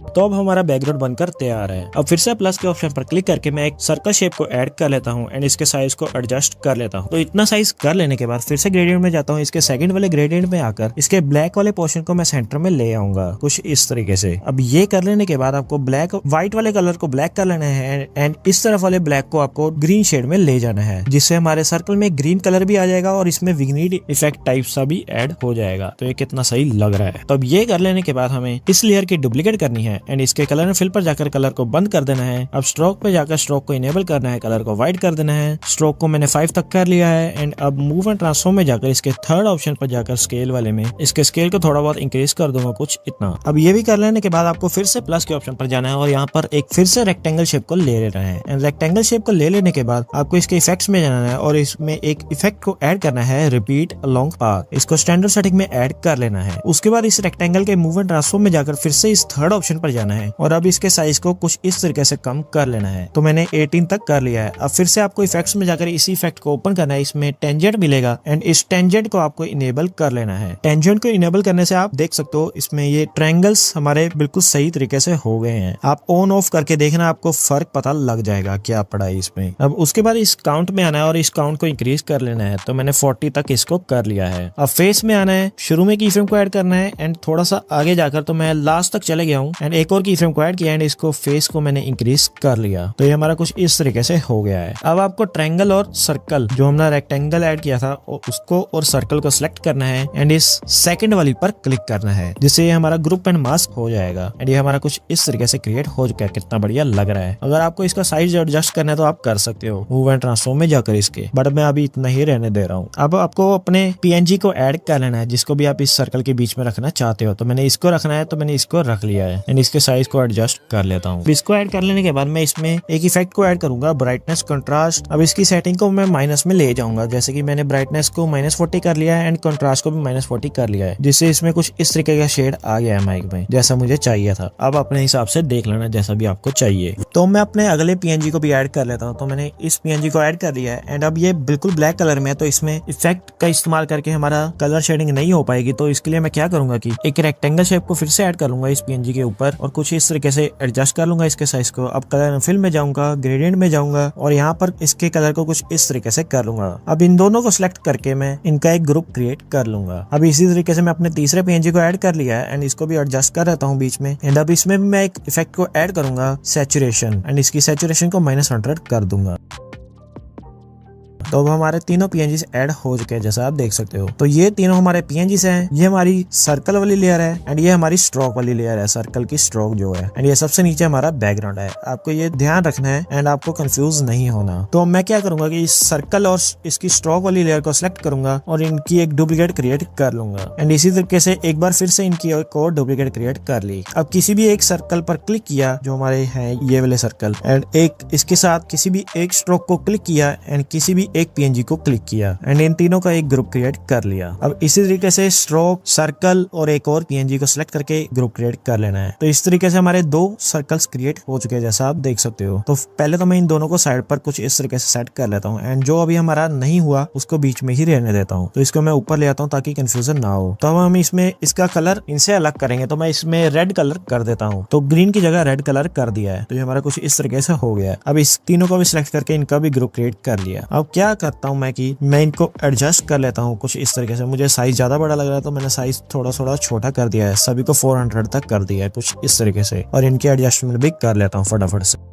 तो अब हमारा बैकग्राउंड बनकर तैयार है। अब फिर से प्लस के ऑप्शन पर क्लिक करके मैं एक सर्कल शेप को ऐड कर लेता हूँ एंड इसके साइज को एडजस्ट कर लेता हूँ। तो इतना साइज कर लेने के बाद फिर से ग्रेडियंट में जाता हूँ। इसके सेकंड वाले ग्रेडियंट में आकर इसके ब्लैक वाले पोर्शन को मैं सेंटर में ले आऊंगा कुछ इस तरीके से। अब ये कर लेने के बाद आपको व्हाइट वाले कलर को ब्लैक कर लेना है एंड इस तरफ वाले ब्लैक को आपको ग्रीन शेड में ले जाना है, जिससे हमारे सर्कल में ग्रीन कलर भी आ जाएगा और इसमें विग्नीड इफेक्ट टाइप सा भी ऐड हो जाएगा। तो ये कितना सही लग रहा है। तो अब ये कर लेने के बाद हमें इस लेयर की डुप्लीकेट करनी है एंड इसके कलर फिल पर जाकर कलर को बंद कर देना है। अब स्ट्रोक पे जाकर स्ट्रोक को इनेबल करना है, कलर को व्हाइट कर देना है। स्ट्रोक को मैंने 5 तक कर लिया है एंड अब मूव एंड ट्रांसफॉर्म में जाकर इसके थर्ड ऑप्शन पर जाकर स्केल वाले में इसके स्केल को थोड़ा बहुत इंक्रीज कर दूंगा कुछ इतना। अब ये भी कर लेने के बाद आपको फिर से प्लस के ऑप्शन पर जाना है और यहाँ पर एक फिर से रेक्टेंगल शेप को ले लेना है एंड रेक्टेंगल शेप को ले लेने के बाद आपको इसके इफेक्ट्स में जाना है और इसमें एक इफेक्ट को ऐड करना है, रिपीट अलोंग पाथ। इसको स्टैंडर्ड सेटिंग में ऐड कर लेना है। उसके बाद इस रेक्टेंगल के मूव एंड ट्रांसफॉर्म में जाकर फिर से इस थर्ड ऑप्शन पर जाना है और अब इसके साइज को कुछ इस तरीके से कम कर लेना है। तो मैंने 18 तक कर लिया है। अब फिर से आपको इफेक्ट्स में जाकर इसी इफेक्ट को ओपन करना है। इसमें टेंजेंट मिलेगा एंड इस टेंजेंट को आपको इनेबल कर लेना है। टेंजेंट को इनेबल करने से आप देख सकते हो इसमें ये ट्रायंगल्स हमारे बिल्कुल सही तरीके से हो गए हैं। आप ऑन ऑफ करके देखना, आपको फर्क पता लग जाएगा क्या पड़ा है इसमें। अब उसके बाद इस काउंट में आना है और इस काउंट को इंक्रीज कर लेना है। तो मैंने 40 तक इसको कर लिया है। अब फेस में आना है, शुरू में की फ्रेम को ऐड करना है एंड थोड़ा सा आगे जाकर तो मैं लास्ट तक चले गया हूँ एंड एक और की फ्रेम को ऐड किया एंड इसको फेस को मैंने इंक्रीज कर लिया। तो ये हमारा कुछ इस तरीके से हो गया है। अब आपको ट्रायंगल और सर्कल जो हमने रेक्टेंगल ऐड किया था उसको और सर्कल को सिलेक्ट करना है एंड इस सेकंड वाली पर क्लिक करना है, जिससे ये हमारा ग्रुप एंड मास्क हो जाएगा एंड ये हमारा कुछ इस तरीके से क्रिएट हो चुका है। कितना बढ़िया लग रहा है। अगर आपको इसका साइज एडजस्ट करना है तो आप कर सकते हो मूव एंड ट्रांसफॉर्म में जाकर इसके, बट मैं अभी इतना ही रहने दे रहा हूँ। अब आपको अपने PNG को ऐड कर लेना है जिसको भी आप इस सर्कल के बीच में रखना चाहते हो। तो मैंने इसको रखना है तो मैंने इसको रख लिया है एंड इसके साइज को एडजस्ट कर लेता हूँ। इसको ऐड कर लेने के बाद मैं इसमें एक इफेक्ट को ऐड करूंगा, ब्राइटनेस कंट्रास्ट। अब इसकी सेटिंग को मैं माइनस में ले जाऊंगा, जैसे कि मैंने ब्राइटनेस को -40 कर लिया है एंड कंट्रास्ट को भी -40 कर लिया है, जिससे इसमें कुछ इस तरीके का शेड आ गया है माइक में, जैसा मुझे चाहिए था। अब अपने हिसाब से देख लेना जैसा भी आपको चाहिए। तो मैं अपने अगले PNG को भी ऐड कर लेता हूँ। तो मैंने इस PNG को ऐड कर लिया है एंड अब ये बिल्कुल ब्लैक कलर में है, तो इसमें इफेक्ट का इस्तेमाल करके हमारा कलर शेडिंग नहीं हो पाएगी। तो इसके लिए मैं क्या करूंगा कि एक रेक्टेंगल शेप को फिर से ऐड कर लूंगा इस PNG के ऊपर और कुछ इस तरीके से एडजस्ट कर लूंगा इसके साइज को। अब कलर फिल में जाऊंगा, ग्रेडियंट में जाऊंगा और यहाँ पर इसके कलर को कुछ इस तरीके से कर लूंगा। अब इन दोनों को सिलेक्ट करके मैं इनका एक ग्रुप क्रिएट कर लूंगा। अब इसी तरीके से मैं अपने तीसरे PNG को ऐड कर लिया है एंड इसको भी एडजस्ट कर रहता हूँ बीच में एंड अब इसमें भी मैं एक इफेक्ट को ऐड करूंगा, सैचुरेशन, एंड इसकी सैचुरेशन को -100 कर दूंगा। तो अब हमारे तीनों PNGs ऐड हो चुके हैं जैसा आप देख सकते हो। तो ये तीनों हमारे PNGs हैं। ये हमारी सर्कल वाली लेयर है एंड ये हमारी स्ट्रोक वाली लेयर है, सर्कल की स्ट्रोक जो है, एंड ये सबसे नीचे हमारा बैकग्राउंड है। आपको ये ध्यान रखना है एंड आपको कंफ्यूज नहीं होना। तो मैं क्या करूंगा कि इस सर्कल और इसकी स्ट्रोक वाली लेयर को सिलेक्ट करूंगा और इनकी एक डुप्लीकेट क्रिएट कर लूंगा एंड इसी तरीके से एक बार फिर से इनकी एक और डुप्लीकेट क्रिएट कर ली। अब किसी भी एक सर्कल पर क्लिक किया जो हमारे हैं ये वाले सर्कल एंड एक इसके साथ किसी भी एक स्ट्रोक को क्लिक किया एंड किसी भी एक PNG को क्लिक किया एंड इन तीनों का एक ग्रुप क्रिएट कर लिया। अब इसी तरीके से स्ट्रोक, सर्कल और एक और PNG को सिलेक्ट करके ग्रुप क्रिएट कर लेना है। तो इस तरीके से हमारे 2 सर्कल्स क्रिएट हो चुके हैं जैसा आप देख सकते हो। तो पहले तो मैं इन दोनों को साइड पर कुछ इस तरीके से सेट कर लेता हूँ एंड जो अभी हमारा नहीं हुआ उसको बीच में ही रहने देता हूँ। तो इसको मैं ऊपर ले आता हूँ ताकि कंफ्यूजन ना हो। तो हम इसमें इसका कलर इनसे अलग करेंगे। तो मैं इसमें रेड कलर कर देता हूँ। तो ग्रीन की जगह रेड कलर कर दिया है। तो ये हमारा कुछ इस तरीके से हो गया है। अब इस तीनों को भी सिलेक्ट करके इनका भी ग्रुप क्रिएट कर लिया। अब क्या करता हूँ मैं कि मैं इनको एडजस्ट कर लेता हूँ कुछ इस तरीके से। मुझे साइज ज्यादा बड़ा लग रहा है तो मैंने साइज थोड़ा थोड़ा छोटा कर दिया है, सभी को 400 तक कर दिया है कुछ इस तरीके से, और इनकी एडजस्टमेंट भी कर लेता हूँ फटाफट से।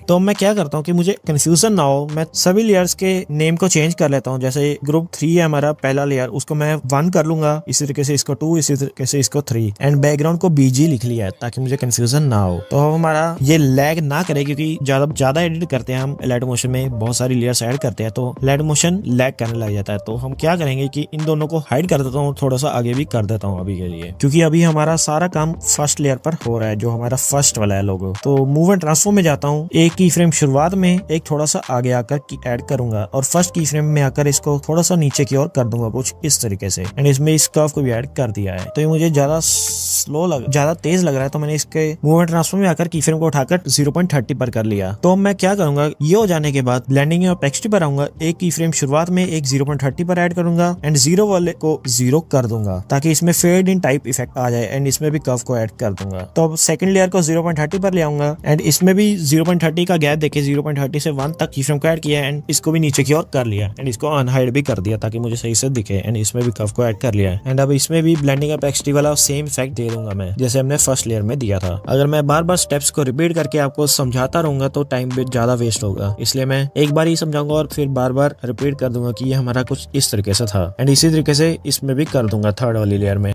तो मैं क्या करता हूँ कि मुझे कंफ्यूजन ना हो, मैं सभी लेयर्स के नेम को चेंज कर लेता हूँ। जैसे ग्रुप 3 है हमारा पहला लेयर, उसको मैं 1 कर लूंगा, इसी तरीके से इसको 2, इसी तरीके से इसको 3, एंड बैकग्राउंड को BG लिख लिया है ताकि मुझे कंफ्यूजन ना हो। तो हमारा ये लैग ना करे, क्योंकि ज्यादा एडिट करते हैं हम लाइट मोशन में, बहुत सारी लेयर्स ऐड करते हैं तो लाइट मोशन लैग करने लग जाता है। तो हम क्या करेंगे कि इन दोनों को हाइड कर देता हूँ, थोड़ा सा आगे भी कर देता हूँ अभी के लिए, क्योंकि अभी हमारा सारा काम फर्स्ट लेयर पर हो रहा है जो हमारा फर्स्ट वाला है लोगो। तो मूव एंड ट्रांसफॉर्म में जाता हूँ, एक की फ्रेम शुरुआत में एक थोड़ा सा आगे आकर ऐड करूंगा, और फर्स्ट की फ्रेम में आकर इसको थोड़ा सा नीचे की ओर कर दूंगा कुछ इस तरीके से, एंड इसमें इस कर्व को भी ऐड कर दिया है। तो ये मुझे ज्यादा तेज लग रहा है, तो मैंने इसके मूव एंड ट्रांसफॉर्म में आकर की फ्रेम को उठाकर 0.30 पर कर लिया। तो मैं क्या करूंगा, ये हो जाने के बाद ब्लेंडिंग और टेक्सचर पर आऊंगा, एक की फ्रेम शुरुआत में एक 0.30 पर ऐड करूंगा, एंड 0 वाले को 0 कर दूंगा ताकि इसमें फेड इन टाइप इफेक्ट आ जाए, एंड इसमें भी कर्व को ऐड कर दूंगा। तो अब सेकंड लेयर को 0.30 पर ले आऊंगा, एंड इसमें भी 0.30 का गैप देके 0.30 से 1 तक की फ्रेम को ऐड किया, एंड इसको भी नीचे की ओर कर लिया, एंड इसको अनहाइड भी कर दिया ताकि मुझे सही से दिखे, एंड इसमें भी कर्व को ऐड कर लिया, एंड अब इसमें भी ब्लेंडिंग अप एक्सटी वाला सेम इफेक्ट दे दूंगा मैं जैसे हमने फर्स्ट लेयर में दिया था। अगर मैं बार बार स्टेप्स को रिपीट करके आपको समझाता रहूंगा तो टाइम भी ज्यादा वेस्ट होगा, इसलिए मैं एक बार ही समझाऊंगा और फिर बार बार रिपीट कर दूंगा कि ये हमारा कुछ इस तरीके से था, एंड इसी तरीके से इसमें भी कर दूंगा थर्ड वाली लेयर में,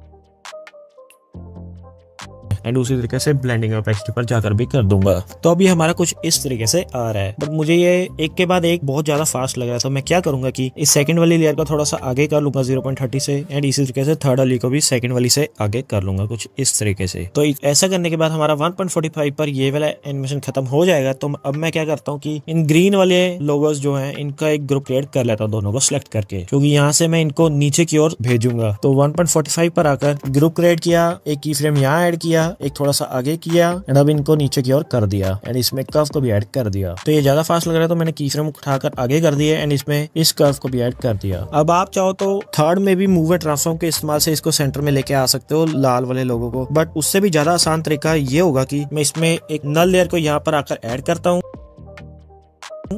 एंड उसी तरीके से ब्लेंडिंग ऑफ एक्सटी पर जाकर भी कर दूंगा। तो अभी हमारा कुछ इस तरीके से आ रहा है, बट मुझे ये एक के बाद एक बहुत ज्यादा फास्ट लग रहा है। तो मैं क्या करूंगा कि इस सेकंड वाली लेयर को थोड़ा सा आगे कर लूंगा 0.30 से, एंड इसी तरीके से थर्ड वाली को भी सेकंड वाली से आगे कर लूंगा कुछ इस तरीके से। तो ऐसा करने के बाद हमारा 1.45 पर ये वाला एनिमेशन खत्म हो जाएगा। तो अब मैं क्या करता हूँ कि इन ग्रीन वाले लोगोस जो है इनका एक ग्रुप क्रिएट कर लेता हूँ दोनों को सिलेक्ट करके, क्योंकि यहाँ से मैं इनको नीचे की ओर भेजूंगा। तो 1.45 पर आकर ग्रुप क्रिएट किया, एक की फ्रेम यहाँ ऐड किया, एक थोड़ा सा आगे किया, एंड अब इनको नीचे की ओर कर दिया, एंड इसमें कर्व को भी ऐड कर दिया। तो ये ज्यादा फास्ट लग रहा है तो मैंने की फ्रेम उठाकर आगे कर दिया, एंड इसमें इस कर्व को भी ऐड कर दिया। अब आप चाहो तो थर्ड में भी मूव एंड ट्रांसफॉर्म के इस्तेमाल से इसको सेंटर में लेके आ सकते हो लाल वाले लोगों को, बट उससे भी ज्यादा आसान तरीका ये होगा कि मैं इसमें एक नल लेयर को यहाँ पर आकर ऐड करता हूँ,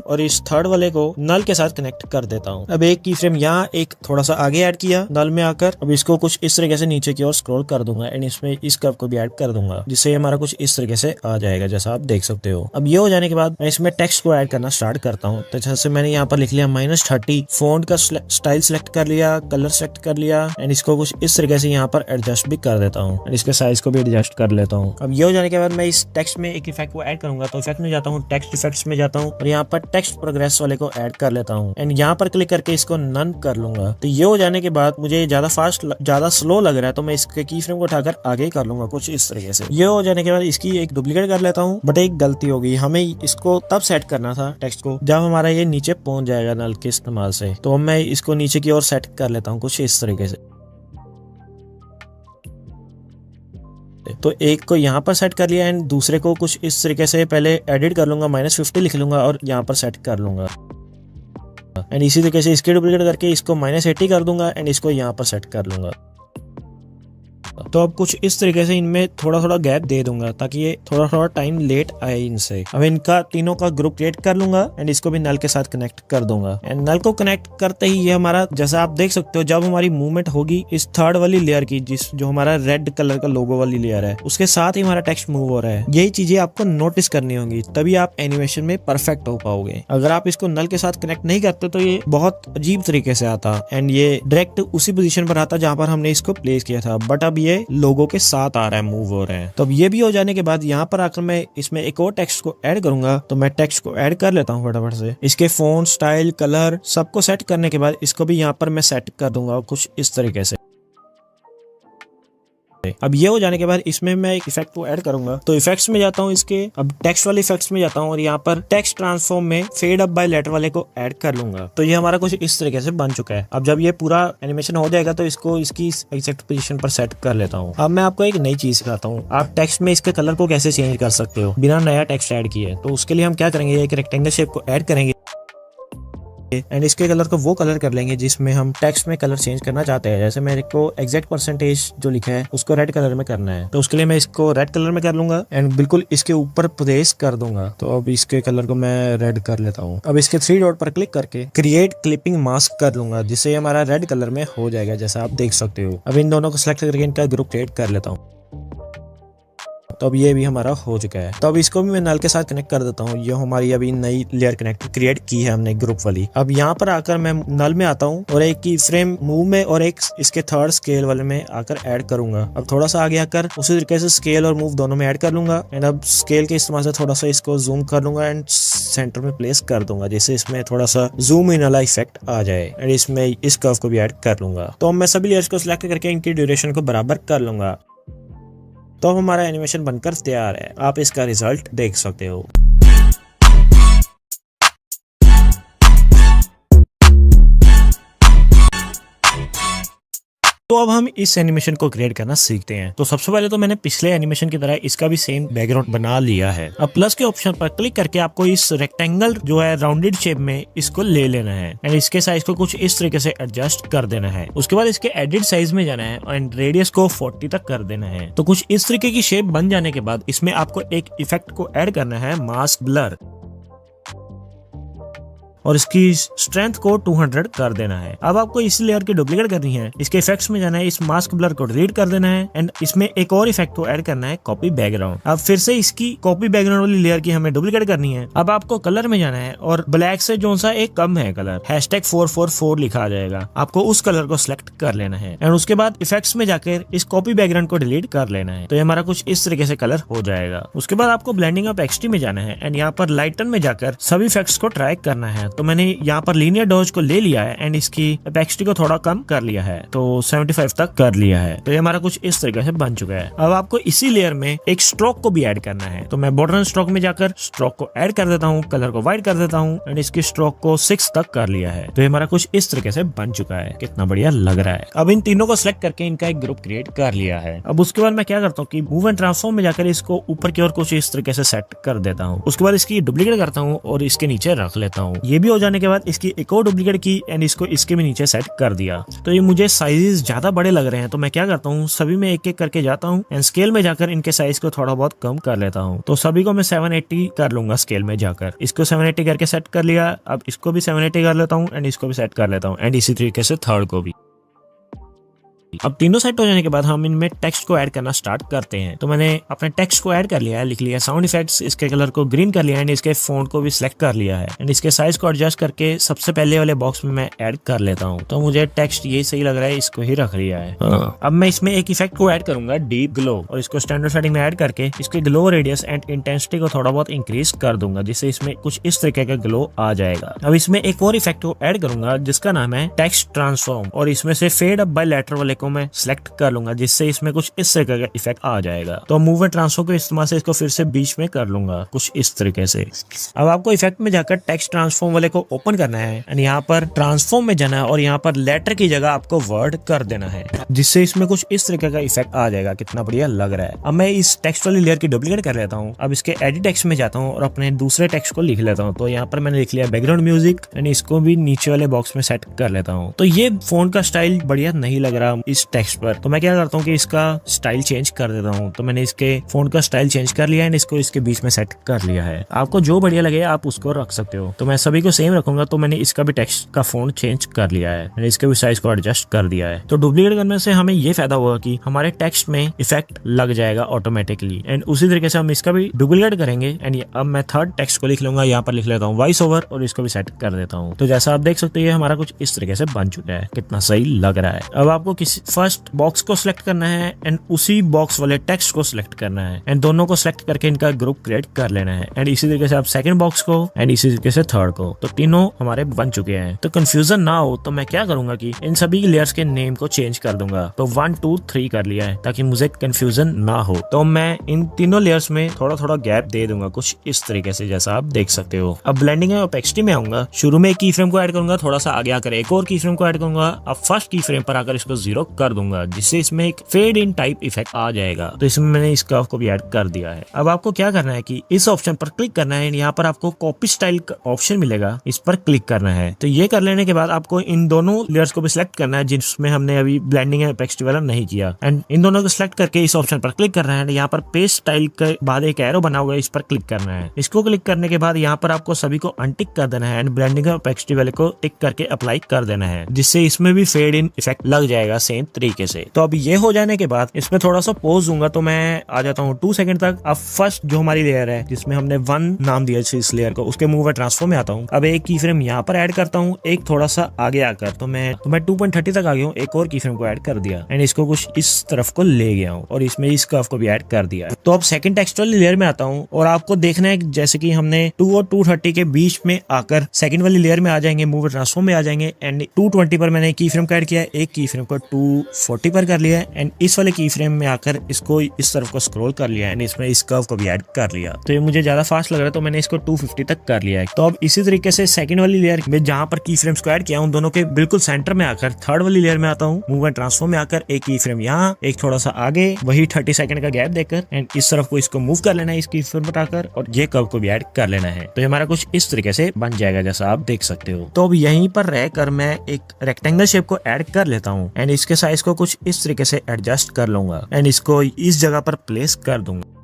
और इस थर्ड वाले को नल के साथ कनेक्ट कर देता हूँ। अब एक की फ्रेम यहाँ एक थोड़ा सा आगे ऐड किया नल में आकर, अब इसको कुछ इस तरीके से नीचे की ओर स्क्रॉल कर दूंगा, एंड इसमें इस कर्व को भी ऐड कर दूंगा, जिससे हमारा कुछ इस तरीके से आ जाएगा जैसा आप देख सकते हो। अब ये हो जाने के बाद मैं इसमें टेक्स्ट को ऐड करना स्टार्ट करता हूँ। तो जैसे मैंने यहाँ पर लिख लिया -30, फोंट का स्टाइल सेलेक्ट कर लिया, कलर सेलेक्ट कर लिया, एंड इसको कुछ इस तरीके से यहाँ पर एडजस्ट भी कर देता हूँ, एंड इसके साइज को भी एडजस्ट कर लेता हूँ। अब ये हो जाने के बाद मैं इस टेक्स्ट में एक इफेक्ट को ऐड करूंगा। तो इफेक्ट में जाता हूँ, टेक्स्ट इफेक्ट्स में जाता हूँ, और यहाँ पर टेक्स्ट प्रोग्रेस वाले को ऐड कर लेता हूँ, एंड यहाँ पर क्लिक करके इसको नन कर लूंगा। तो ये हो जाने के बाद मुझे ज्यादा स्लो लग रहा है तो मैं इसके की फ्रेम को उठाकर आगे कर लूंगा कुछ इस तरीके से। ये हो जाने के बाद इसकी एक डुप्लीकेट कर लेता हूँ, बट एक गलती हो गई, हमें इसको तब सेट करना था टेक्स्ट को जब हमारा ये नीचे पहुंच जाएगा नल के इस्तेमाल से। तो मैं इसको नीचे की ओर सेट कर लेता हूँ कुछ इस तरीके से। तो एक को यहाँ पर सेट कर लिया, एंड दूसरे को कुछ इस तरीके से पहले एडिट कर लूंगा, -50 लिख लूंगा और यहाँ पर सेट कर लूंगा, एंड इसी तरीके से इसके डुप्लीकेट करके इसको -80 कर दूंगा, एंड इसको यहाँ पर सेट कर लूंगा। तो अब कुछ इस तरीके से इनमें थोड़ा थोड़ा गैप दे दूंगा ताकि ये थोड़ा थोड़ा टाइम लेट आए इनसे। अब इनका तीनों का ग्रुप क्रिएट कर लूंगा, एंड इसको भी नल के साथ कनेक्ट कर दूंगा, एंड नल को कनेक्ट करते ही ये हमारा, जैसा आप देख सकते हो, जब हमारी मूवमेंट होगी इस थर्ड वाली लेयर की, जो हमारा रेड कलर का लोगो वाली लेयर है, उसके साथ ही हमारा टेक्स्ट मूव हो रहा है। यही चीजें आपको नोटिस करनी होंगी, तभी आप एनिमेशन में परफेक्ट हो पाओगे। अगर आप इसको नल के साथ कनेक्ट नहीं करते तो ये बहुत अजीब तरीके से आता, एंड ये डायरेक्ट उसी पोजीशन पर आता जहां पर हमने इसको प्लेस किया था, बट अब ये लोगो के साथ आ रहा है, मूव हो रहा है। तो अब ये भी हो जाने के बाद यहाँ पर आकर मैं इसमें एक और टेक्स्ट को ऐड करूंगा। तो मैं टेक्स्ट को ऐड कर लेता हूँ फटाफट से। इसके फोंट, स्टाइल, कलर सबको सेट करने के बाद इसको भी यहाँ पर मैं सेट कर दूंगा कुछ इस तरीके से। अब ये हो जाने के बाद इसमें मैं एक इफेक्ट को ऐड करूंगा। तो इफेक्ट्स में जाता हूँ इसके, अब टेक्स्ट वाले इफेक्ट्स में जाता हूँ, और यहाँ पर टेक्स्ट ट्रांसफॉर्म में फेड अप बाय लेटर वाले को ऐड कर लूंगा। तो ये हमारा कुछ इस तरीके से बन चुका है। अब जब ये पूरा एनिमेशन हो जाएगा तो इसको इसकी एग्जैक्ट पोजीशन पर सेट कर लेता हूँ। अब मैं आपको एक नई चीज सिखाता हूँ, आप टेक्स्ट में इसके कलर को कैसे चेंज कर सकते हो बिना नया टेक्स्ट ऐड किए। तो उसके लिए हम क्या करेंगे, एक रेक्टेंगल शेप को ऐड करेंगे, एंड इसके कलर को वो कलर कर लेंगे जिसमें हम टेक्स्ट में कलर चेंज करना चाहते हैं। जैसे मेरे को एग्जैक्ट परसेंटेज जो लिखा है उसको रेड कलर में करना है, तो उसके लिए मैं इसको रेड कलर में कर लूंगा एंड बिल्कुल इसके ऊपर प्लेस कर दूंगा। तो अब इसके कलर को मैं रेड कर लेता हूँ। अब इसके 3 डॉट पर क्लिक करके क्रिएट क्लिपिंग मास्क कर लूंगा, जिससे हमारा रेड कलर में हो जाएगा जैसा आप देख सकते हो। अब इन दोनों को सिलेक्ट करके इनका ग्रुप क्रिएट कर लेता हूँ। तो अब ये भी हमारा हो चुका है। तो अब इसको भी मैं नल के साथ कनेक्ट कर देता हूँ। ये हमारी अभी नई लेयर क्रिएट की है हमने ग्रुप वाली। अब यहाँ पर आकर मैं नल में आता हूँ और एक की फ्रेम मूव में और एक इसके थर्ड स्केल वाले में आकर ऐड करूंगा। अब थोड़ा सा आगे आकर उसी तरीके से स्केल और मूव दोनों में ऐड कर लूंगा एंड अब स्केल के इस्तेमाल से थोड़ा सा इसको जूम कर लूंगा एंड सेंटर में प्लेस कर दूंगा, जिससे इसमें थोड़ा सा जूम इन वाला इफेक्ट आ जाए एंड इसमें इस कर्व को भी ऐड कर लूंगा। तो अब मैं सभी लेयर्स को सिलेक्ट करके इनकी ड्यूरेशन को बराबर कर लूंगा। तो हमारा एनिमेशन बनकर तैयार है। आप इसका रिजल्ट देख सकते हो। तो अब हम इस एनिमेशन को क्रिएट करना सीखते हैं। तो सबसे पहले तो मैंने पिछले एनिमेशन की तरह इसका भी सेम बैकग्राउंड बना लिया है। अब प्लस के ऑप्शन पर क्लिक करके आपको इस रेक्टेंगल जो है राउंडेड शेप में इसको ले लेना है एंड इसके साइज को कुछ इस तरीके से एडजस्ट कर देना है। उसके बाद इसके एडिट साइज में जाना है एंड रेडियस को 40 तक कर देना है। तो कुछ इस तरीके की शेप बन जाने के बाद इसमें आपको एक इफेक्ट को ऐड करना है, मास्क ब्लर, और इसकी स्ट्रेंथ को 200 कर देना है। अब आपको इस लेयर की डुप्लीकेट करनी है। इसके इफेक्ट्स में जाना है, इस मास्क ब्लर को डिलीट कर देना है एंड इसमें एक और इफेक्ट को ऐड करना है, कॉपी बैकग्राउंड। अब फिर से इसकी कॉपी बैकग्राउंड वाली लेयर की हमें डुप्लीकेट करनी है। अब आपको कलर में जाना है और ब्लैक से जो सा एक कम है कलर, #444 लिखा आ जाएगा, आपको उस कलर को सिलेक्ट कर लेना है एंड उसके बाद इफेक्ट्स में जाकर इस कॉपी बैकग्राउंड को डिलीट कर लेना है। तो ये हमारा कुछ इस तरीके से कलर हो जाएगा। उसके बाद आपको ब्लेंडिंग ऑफ एक्सटी में जाना है एंड यहाँ पर लाइटन में जाकर सभी इफेक्ट्स को ट्राई करना है। तो मैंने यहाँ पर लीनियर डॉज को ले लिया है एंड इसकी एपेक्सिटी को थोड़ा कम कर लिया है, तो 75 तक कर लिया है। तो ये हमारा कुछ इस तरीके से बन चुका है। अब आपको इसी लेयर में एक स्ट्रोक को भी ऐड करना है। तो मैं बॉर्डर स्ट्रोक में जाकर स्ट्रोक को ऐड कर देता हूँ, कलर को व्हाइट कर देता हूँ एंड इसकी स्ट्रोक को 6 तक कर लिया है। तो ये हमारा कुछ इस तरीके से बन चुका है। कितना बढ़िया लग रहा है। अब इन तीनों को सिलेक्ट करके इनका एक ग्रुप क्रिएट कर लिया है। अब उसके बाद मैं क्या करता हूँ कि मूव एंड ट्रांसफॉर्म में जाकर इसको ऊपर की ओर कुछ इस तरीके से सेट कर देता हूँ। उसके बाद इसकी डुप्लीकेट करता हूँ और इसके नीचे रख लेता हूँ। ये भी हो जाने के बाद इसकी एक और डुप्लीकेट की एंड इसको इसके भी नीचे सेट कर दिया। तो ये मुझे साइजेस ज्यादा बड़े लग रहे हैं, तो मैं क्या करता हूँ सभी में एक एक करके जाता हूँ एंड स्केल में जाकर इनके साइज को थोड़ा बहुत कम कर लेता हूँ। तो सभी को मैं 780 कर लूंगा स्केल में जाकर। इसको 780 करके सेट कर लिया। अब इसको भी 780 कर लेता हूँ एंड इसको भी सेट कर लेता हूँ एंड इसी तरीके से थर्ड को भी। अब तीनों सेट हो जाने के बाद हम इनमें टेक्स्ट को ऐड करना स्टार्ट करते हैं। तो मैंने अपने टेक्स्ट को ऐड कर लिया है, लिख लिया साउंड इफेक्ट्स, इसके कलर को ग्रीन कर लिया एंड इसके फॉन्ट को भी सिलेक्ट कर लिया है एंड इसके साइज को एडजस्ट करके सबसे पहले वाले बॉक्स में मैं ऐड कर लेता हूँ। तो मुझे टेक्स्ट ये सही लग रहा है, इसको ही रख लिया है। अब मैं इसमें एक इफेक्ट को ऐड करूंगा, डीप ग्लो, और इसको स्टैंडर्ड सेटिंग में ऐड करके इसके ग्लो रेडियस एंड इंटेंसिटी को थोड़ा बहुत इंक्रीज कर दूंगा, जिससे इसमें कुछ इस तरीके का ग्लो आ जाएगा। अब इसमें एक और इफेक्ट को ऐड करूंगा जिसका नाम है टेक्स्ट ट्रांसफॉर्म, और इसमें से फेड अप बाय लेटर वाले को मैं सिलेक्ट कर लूंगा, जिससे इसमें कुछ इस तरीके का इफेक्ट आ जाएगा। तो मूव एंड ट्रांसफॉर्म के इस्तेमाल से इसको फिर से बीच में कर लूंगा कुछ इस तरीके से। अब आपको इफेक्ट में जाकर टेक्स्ट ट्रांसफॉर्म वाले को ओपन करना है एंड यहाँ पर ट्रांसफॉर्म में जाना है और यहाँ पर लेटर की जगह आपको वर्ड कर देना है, जिससे इसमें कुछ इस तरीके का इफेक्ट आ जाएगा। कितना बढ़िया लग रहा है। अब मैं इस टेक्स्ट वाली लेयर की डुप्लीकेट कर लेता हूँ। अब इसके एडिट टेक्स्ट में जाता हूँ और अपने दूसरे टेक्स्ट को लिख लेता हूँ। तो यहाँ पर मैंने लिख लिया बैकग्राउंड म्यूजिक एंड इसको भी नीचे वाले बॉक्स में सेट कर लेता हूँ। तो ये फोन का स्टाइल बढ़िया नहीं लग रहा इस टेक्स्ट पर, तो मैं क्या करता हूँ कि इसका स्टाइल चेंज कर देता हूँ। तो मैंने इसके फोन का स्टाइल चेंज कर लिया है, इसको इसके बीच में सेट कर लिया है। आपको जो बढ़िया लगे आप उसको रख सकते हो। तो मैं सभी को सेम रखूंगा। तो मैंने इसका भी टेक्स्ट का फोन चेंज कर लिया है, मैंने इसके भी साइज को एडजस्ट कर दिया है। तो डुप्लीकेट करने से हमें ये फायदा होगा कि हमारे टेक्स्ट में इफेक्ट लग जाएगा ऑटोमेटिकली, एंड उसी तरीके से हम इसका भी डुप्लीकेट करेंगे। एंड अब मैं थर्ड टेक्स्ट को लिख लूंगा, यहाँ पर लिख लेता हूँ वॉइस ओवर और इसको भी सेट कर देता हूँ। तो जैसा आप देख सकते हैं हमारा कुछ इस तरीके से बन चुका है। कितना सही लग रहा है। अब आपको किसी फर्स्ट बॉक्स को सिलेक्ट करना है एंड उसी बॉक्स वाले टेक्स्ट को सिलेक्ट करना है एंड दोनों को सिलेक्ट करके इनका ग्रुप क्रिएट कर लेना है। एंड इसी तरीके से आप सेकंड बॉक्स को एंड इसी तरीके से थर्ड को। तो तीनों हमारे बन चुके हैं। तो कंफ्यूजन ना हो तो मैं क्या करूंगा कि इन सभी लेयर्स के नेम को चेंज कर दूंगा। तो 1 2 3 कर लिया है ताकि मुझे कंफ्यूजन ना हो। तो मैं इन तीनों लेयर्स में थोड़ा थोड़ा गैप दे दूंगा कुछ इस तरीके से, जैसा आप देख सकते हो। अब ब्लेंडिंग और ओपेसिटी में आऊंगा। शुरू में एक की फ्रेम को ऐड करूंगा, थोड़ा सा आगे आकर एक और की फ्रेम को ऐड करूंगा। अब फर्स्ट की फ्रेम पर आकर इसको 0 कर दूंगा, जिससे इसमें एक फेड इन टाइप इफेक्ट आ जाएगा। तो इसमें मैंने इस कर्व को भी ऐड कर दिया है। अब आपको क्या करना है कि इस ऑप्शन पर क्लिक करना है, यहाँ पर आपको कॉपी स्टाइल का ऑप्शन मिलेगा, इस पर क्लिक करना है। तो ये कर लेने के बाद आपको इन दोनों लेयर्स को भी सिलेक्ट करना है जिसमें हमने अभी ब्लेंडिंग या एपेक्स डेवलप नहीं किया, एंड इन दोनों को सिलेक्ट करके इस ऑप्शन पर क्लिक करना है। यहाँ पर पेस्ट स्टाइल के बाद एक एरो बना हुआ है, इस पर क्लिक करना है। इसको क्लिक करने के बाद यहाँ पर आपको सभी को अनटिक कर देना है एंड ब्लेंडिंग और एपेक्स डेवलप को टिक करके अप्लाई कर देना है, जिससे इसमें भी फेड इन इफेक्ट लग जाएगा सेम तरीके से। तो अब ये हो जाने के बाद इसमें थोड़ा सा पोज दूंगा, तो मैं आ जाता हूँ 2 सेकंड तक। अब फर्स्ट जो हमारी लेयर है जिसमें हमने 1 नाम दिया इस लेयर को, उसके मूव एंड ट्रांसफॉर्म में आता हूँ। अब एक की फ्रेम यहाँ पर ऐड करता हूँ, एक थोड़ा सा आगे आकर, तो मैं 2.30 तक आ गया हूँ। एक और की फ्रेम को ऐड कर दिया एंड इसको कुछ इस तरफ को ले गया हूँ और इसमें इस कर्व को भी ऐड कर दिया। तो अब सेकंड टेक्सचुअल लेयर में आता हूँ और आपको देखना है जैसे कि हमने 2 और 230 के बीच में आकर सेकंड वाली लेयर में आ जाएंगे, मूव एंड ट्रांसफॉर्म में आ जाएंगे। एंड 220 पर मैंने की फ्रेम को ऐड किया, एक की फ्रेम को 240 पर कर लिया एंड इस वाले की फ्रेम में आकर इसको इस तरफ को स्क्रॉल कर लिया एंड इसमें इस कर्व को भी ऐड कर लिया। तो ये मुझे ज्यादा फास्ट लग रहा है तो मैंने इसको 250 तक कर लिया है। तो अब इसी तरीके से सेकंड वाली लेयर में जहां पर की फ्रेम्स को ऐड किया हूं, दोनों के बिल्कुल सेंटर में आकर थर्ड वाली लेयर में आता हूं, मूव एंड ट्रांसफॉर्म में आकर एक की फ्रेम यहाँ, एक थोड़ा सा आगे, वही 30 सेकंड का गैप देकर एंड इस तरफ को इसको मूव कर लेना है, इसकी फ्रेम बताकर, और ये कर्व को भी ऐड कर लेना है। तो हमारा कुछ इस तरीके से बन जाएगा जैसा आप देख सकते हो। तो अब यहीं पर रहकर मैं एक रेक्टेंगल शेप को ऐड कर लेता हूँ एंड इसके साइज को कुछ इस तरीके से एडजस्ट कर लूंगा एंड इसको इस जगह पर प्लेस कर दूंगा।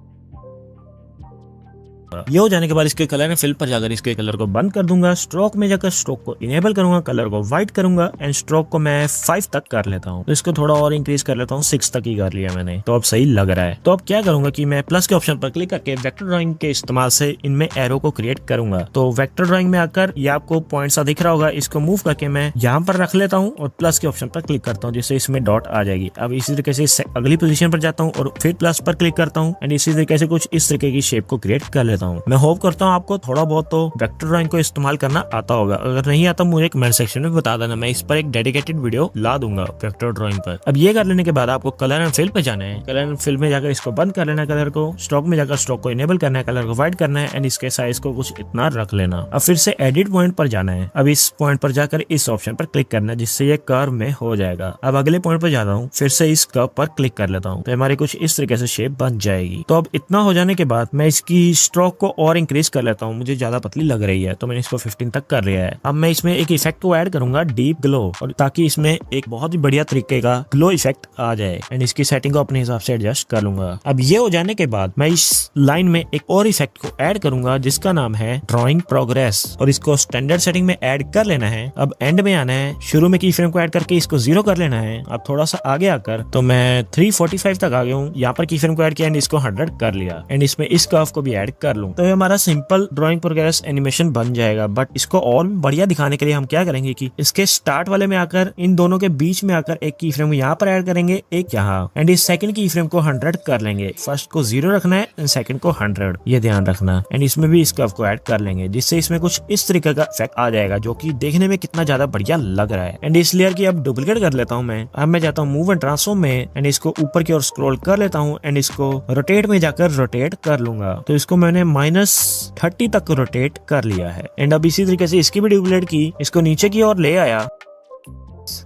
ये हो जाने के बाद इसके कलर एंड फिल पर जाकर इसके कलर को बंद कर दूंगा। स्ट्रोक में जाकर स्ट्रोक को इनेबल करूंगा, कलर को व्हाइट करूंगा एंड स्ट्रोक को मैं 5 तक कर लेता हूँ। तो इसको थोड़ा और इंक्रीज कर लेता हूँ, 6 तक ही कर लिया मैंने। तो अब सही लग रहा है। तो अब क्या करूंगा कि मैं प्लस के ऑप्शन पर क्लिक करके वेक्टर ड्राइंग के इस्तेमाल से इनमें एरो को क्रिएट करूंगा। तो वेक्टर ड्राइंग में आकर ये आपको पॉइंट सा दिख रहा होगा, इसको मूव करके मैं यहाँ पर रख लेता हूँ और प्लस के ऑप्शन पर क्लिक करता हूँ, जिससे इसमें डॉट आ जाएगी। अब इसी तरीके से अगली पोजीशन पर जाता हूँ और फिर प्लस पर क्लिक करता हूँ एंड इसी तरीके से कुछ इस तरीके की शेप को क्रिएट कर लेता हूँ। मैं होप करता हूँ आपको थोड़ा बहुत तो वेक्टर ड्राइंग को इस्तेमाल करना आता होगा। अगर नहीं आता मुझे कमेंट सेक्शन में बता देना, मैं इस पर एक डेडिकेटेड वीडियो ला दूंगा वेक्टर ड्राइंग पर। अब ये कर लेने के बाद आपको कलर एंड फिल पे जाना है। कलर एंड फिल में जाकर इसको बंद कर लेना है, कलर को स्ट्रोक में जाकर स्ट्रोक को इनेबल करना है, कलर को व्हाइट करना है एंड इसके साइज को कुछ इतना रख लेना। अब फिर से एडिट पॉइंट पर जाना है। अब इस पॉइंट पर जाकर इस ऑप्शन पर क्लिक करना है, जिससे ये कर्व में हो जाएगा। अब अगले पॉइंट पर जाता हूँ, फिर से इस कर्व पर क्लिक कर लेता हूँ, तो हमारी कुछ इस तरीके से शेप बन जाएगी। तो अब इतना हो जाने के बाद मैं इसकी स्ट्रोक को और इंक्रीज कर लेता हूँ, मुझे ज्यादा पतली लग रही है तो मैंने इसको 15 तक कर लिया है। अब मैं इसमें एक इफेक्ट को ऐड करूंगा, डीप ग्लो, और ताकि इसमें एक बहुत ही बढ़िया तरीके का ग्लो इफेक्ट आ जाए एंड इसकी सेटिंग को अपने हिसाब से एडजस्ट कर लूंगा। अब ये हो जाने के बाद मैं इस लाइन में एक और इफेक्ट को ऐड करूंगा जिसका नाम है ड्रॉइंग प्रोग्रेस, और इसको स्टैंडर्ड सेटिंग में ऐड कर लेना है। अब एंड में आना है, शुरू में की फ्रेम को ऐड करके इसको 0 कर लेना है। अब थोड़ा सा आगे आकर तो मैं 345 तक आ गया हूँ, यहाँ पर की फ्रेम को ऐड किया एंड इसको 100 कर लिया एंड इसमें इस कर्व को भी ऐड कर लूं। तो ये हमारा सिंपल ड्रॉइंग प्रोग्रेस एनिमेशन बन जाएगा। बट इसको और बढ़िया दिखाने के लिए हम क्या करेंगे कि इसके स्टार्ट वाले में आकर इन दोनों के बीच में आकर एक की फ्रेम यहाँ पर ऐड करेंगे, एक यहाँ, एंड इस सेकंड की फ्रेम को 100 कर लेंगे। फर्स्ट को 0 रखना है एंड सेकंड को 100, ये ध्यान रखना। एंड इसमें भी इस कर्व को ऐड कर लेंगे, जिससे इसमें कुछ इस तरीके का इफेक्ट आ जाएगा जो कि देखने में कितना ज्यादा बढ़िया लग रहा है। एंड इस लेयर की अब डुप्लीकेट कर लेता हूँ मैं। अब मैं जाता हूँ मूव एंड ट्रांसफॉर्म में एंड इसको ऊपर की ओर स्क्रॉल कर लेता हूँ एंड इसको रोटेट में जाकर रोटेट कर लूंगा। तो इसको मैंने -30 तक रोटेट कर लिया है एंड अब इसी तरीके से इसकी भी डुप्लीकेट की, इसको नीचे की ओर ले आया।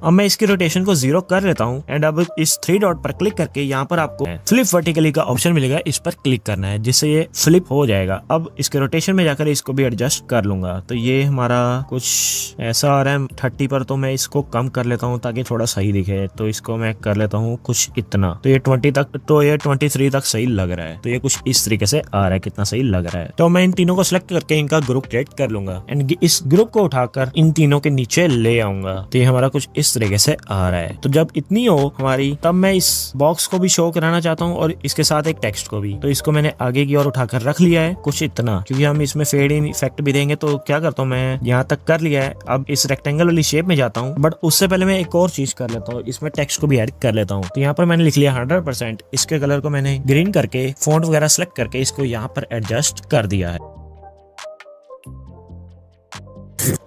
अब मैं इसकी रोटेशन को 0 कर लेता हूँ एंड अब इस 3 डॉट पर क्लिक करके यहाँ पर आपको फ्लिप वर्टिकली का ऑप्शन मिलेगा, इस पर क्लिक करना है जिससे ये फ्लिप हो जाएगा। अब इसके रोटेशन में जाकर इसको भी एडजस्ट कर लूंगा। तो ये हमारा कुछ ऐसा आ रहा है 30 पर, तो मैं इसको कम कर लेता हूँ ताकि थोड़ा सही दिखे। तो इसको मैं कर लेता हूँ कुछ इतना, तो ये 20 तक, तो ये 23 तक सही लग रहा है। तो ये कुछ इस तरीके से आ रहा है, कितना सही लग रहा है। तो मैं इन तीनों को सिलेक्ट करके इनका ग्रुप क्रिएट कर लूंगा एंड इस ग्रुप को उठाकर इन तीनों के नीचे ले आऊंगा। तो ये हमारा कुछ इस तरीके से आ रहा है। तो जब इतनी हो हमारी, तब मैं इस बॉक्स को भी शो कराना चाहता हूँ और इसके साथ एक टेक्स्ट को भी। तो इसको मैंने आगे की ओर उठाकर रख लिया है कुछ इतना, क्योंकि हम इसमें फेड इन इफेक्ट भी देंगे। तो क्या करता हूँ, मैं यहाँ तक कर लिया है। अब इस रेक्टेंगल वाली शेप में जाता हूँ, बट उससे पहले मैं एक और चीज कर लेता हूँ, इसमें टेक्स्ट को भी ऐड कर लेता हूँ। तो यहाँ पर मैंने लिख लिया 100%। इसके कलर को मैंने ग्रीन करके फॉन्ट वगैरह सेलेक्ट करके इसको यहाँ पर एडजस्ट कर दिया है।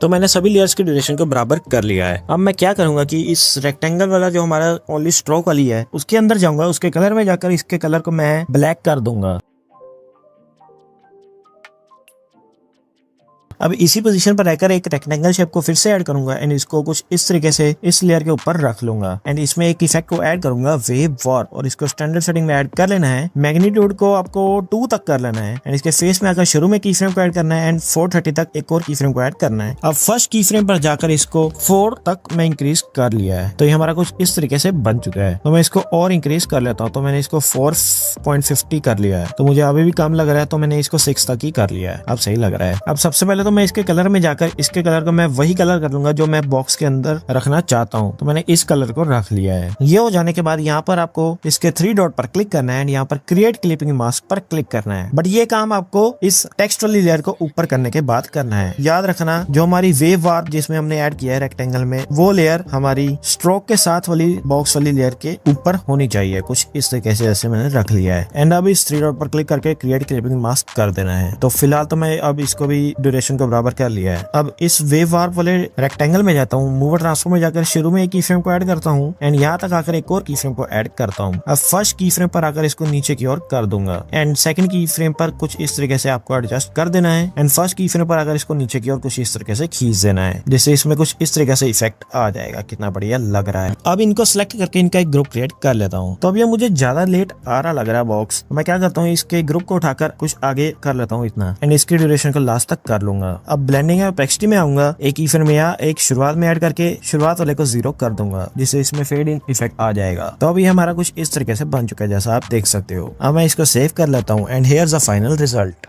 तो मैंने सभी लेयर्स की ड्यूरेशन को बराबर कर लिया है। अब मैं क्या करूंगा कि इस रेक्टेंगल वाला जो हमारा ओनली स्ट्रोक वाली है उसके अंदर जाऊंगा, उसके कलर में जाकर इसके कलर को मैं ब्लैक कर दूंगा। अब इसी पोजीशन पर रहकर एक रेक्टेंगल शेप को फिर से ऐड करूंगा एंड इसको कुछ इस तरीके से इस लेयर के ऊपर रख लूंगा एंड इसमें एक इफेक्ट को ऐड करूंगा वेव वार्प और इसको स्टैंडर्ड सेटिंग में ऐड कर लेना है। मैग्नीट्यूड को आपको 2 तक कर लेना है एंड इसके फेस में आकर शुरू में की फ्रेम को ऐड करना है एंड 430 तक एक और की फ्रेम को ऐड करना है। अब फर्स्ट की फ्रेम पर जाकर इसको 4 तक मैं इंक्रीज कर लिया है, तो ये हमारा कुछ इस तरीके से बन चुका है। तो मैं इसको और इंक्रीज कर लेता हूँ, तो मैंने इसको 4.50 कर लिया है, तो मुझे अभी भी कम लग रहा है, तो मैंने इसको 6 तक ही कर लिया है। अब सही लग रहा है। अब सबसे पहले तो मैं इसके कलर में जाकर इसके कलर को मैं वही कलर कर लूंगा जो मैं बॉक्स के अंदर रखना चाहता हूँ, तो मैंने इस कलर को रख लिया है। ये हो जाने के बाद यहाँ पर आपको इसके 3 डॉट पर क्लिक करना है एंड यहाँ पर क्रिएट क्लिपिंग मास्क पर क्लिक करना है। बट ये काम आपको इस टेक्स्ट वाली लेयर को ऊपर करने के बाद करना है। याद रखना जो हमारी वेव वार्प जिसमें हमने ऐड किया है रेक्टेंगल में, वो लेयर हमारी स्ट्रोक के साथ वाली बॉक्स वाली लेयर के ऊपर होनी चाहिए, कुछ इस तरीके से जैसे मैंने रख लिया है। एंड अब इस 3 डॉट पर क्लिक करके क्रिएट क्लिपिंग मास्क कर देना है। तो फिलहाल तो मैं अब इसको भी ड्यूरेशन को बराबर कर लिया है। अब इस वेव वार्प वाले रेक्टेंगल में जाता हूँ, मूव ट्रांसफॉर्म में जाकर शुरू में एक की फ्रेम को ऐड करता हूँ एंड यहाँ तक आकर एक और की फ्रेम को ऐड करता हूँ। अब फर्स्ट की फ्रेम पर आकर इसको नीचे की ओर कर दूंगा एंड सेकंड की फ्रेम पर कुछ इस तरीके से आपको एडजस्ट कर देना है एंड फर्स्ट की फ्रेम पर आकर इसको नीचे की ओर कुछ इस तरीके से खींच देना है, जिससे इसमें कुछ इस तरीके से इफेक्ट आ जाएगा। कितना बढ़िया लग रहा है। अब इनको सिलेक्ट करके इनका एक ग्रुप क्रिएट कर लेता हूँ। तो अब ये मुझे ज्यादा लेट आ रहा लग रहा है बॉक्स, तो मैं क्या करता हूँ इसके ग्रुप को उठाकर कुछ आगे कर लेता हूँ इतना एंड इसकी ड्यूरेशन को लास्ट तक कर लूंगा। अब ब्लेंडिंग या ओपेसिटी में आऊंगा, एक की फ्रेम या एक शुरुआत में ऐड करके शुरुआत वाले को 0 कर दूंगा, जिससे इसमें फेड इन इफेक्ट आ जाएगा। तो अब ये हमारा कुछ इस तरीके से बन चुका है जैसा आप देख सकते हो। अब मैं इसको सेव कर लेता हूँ and here's the final result.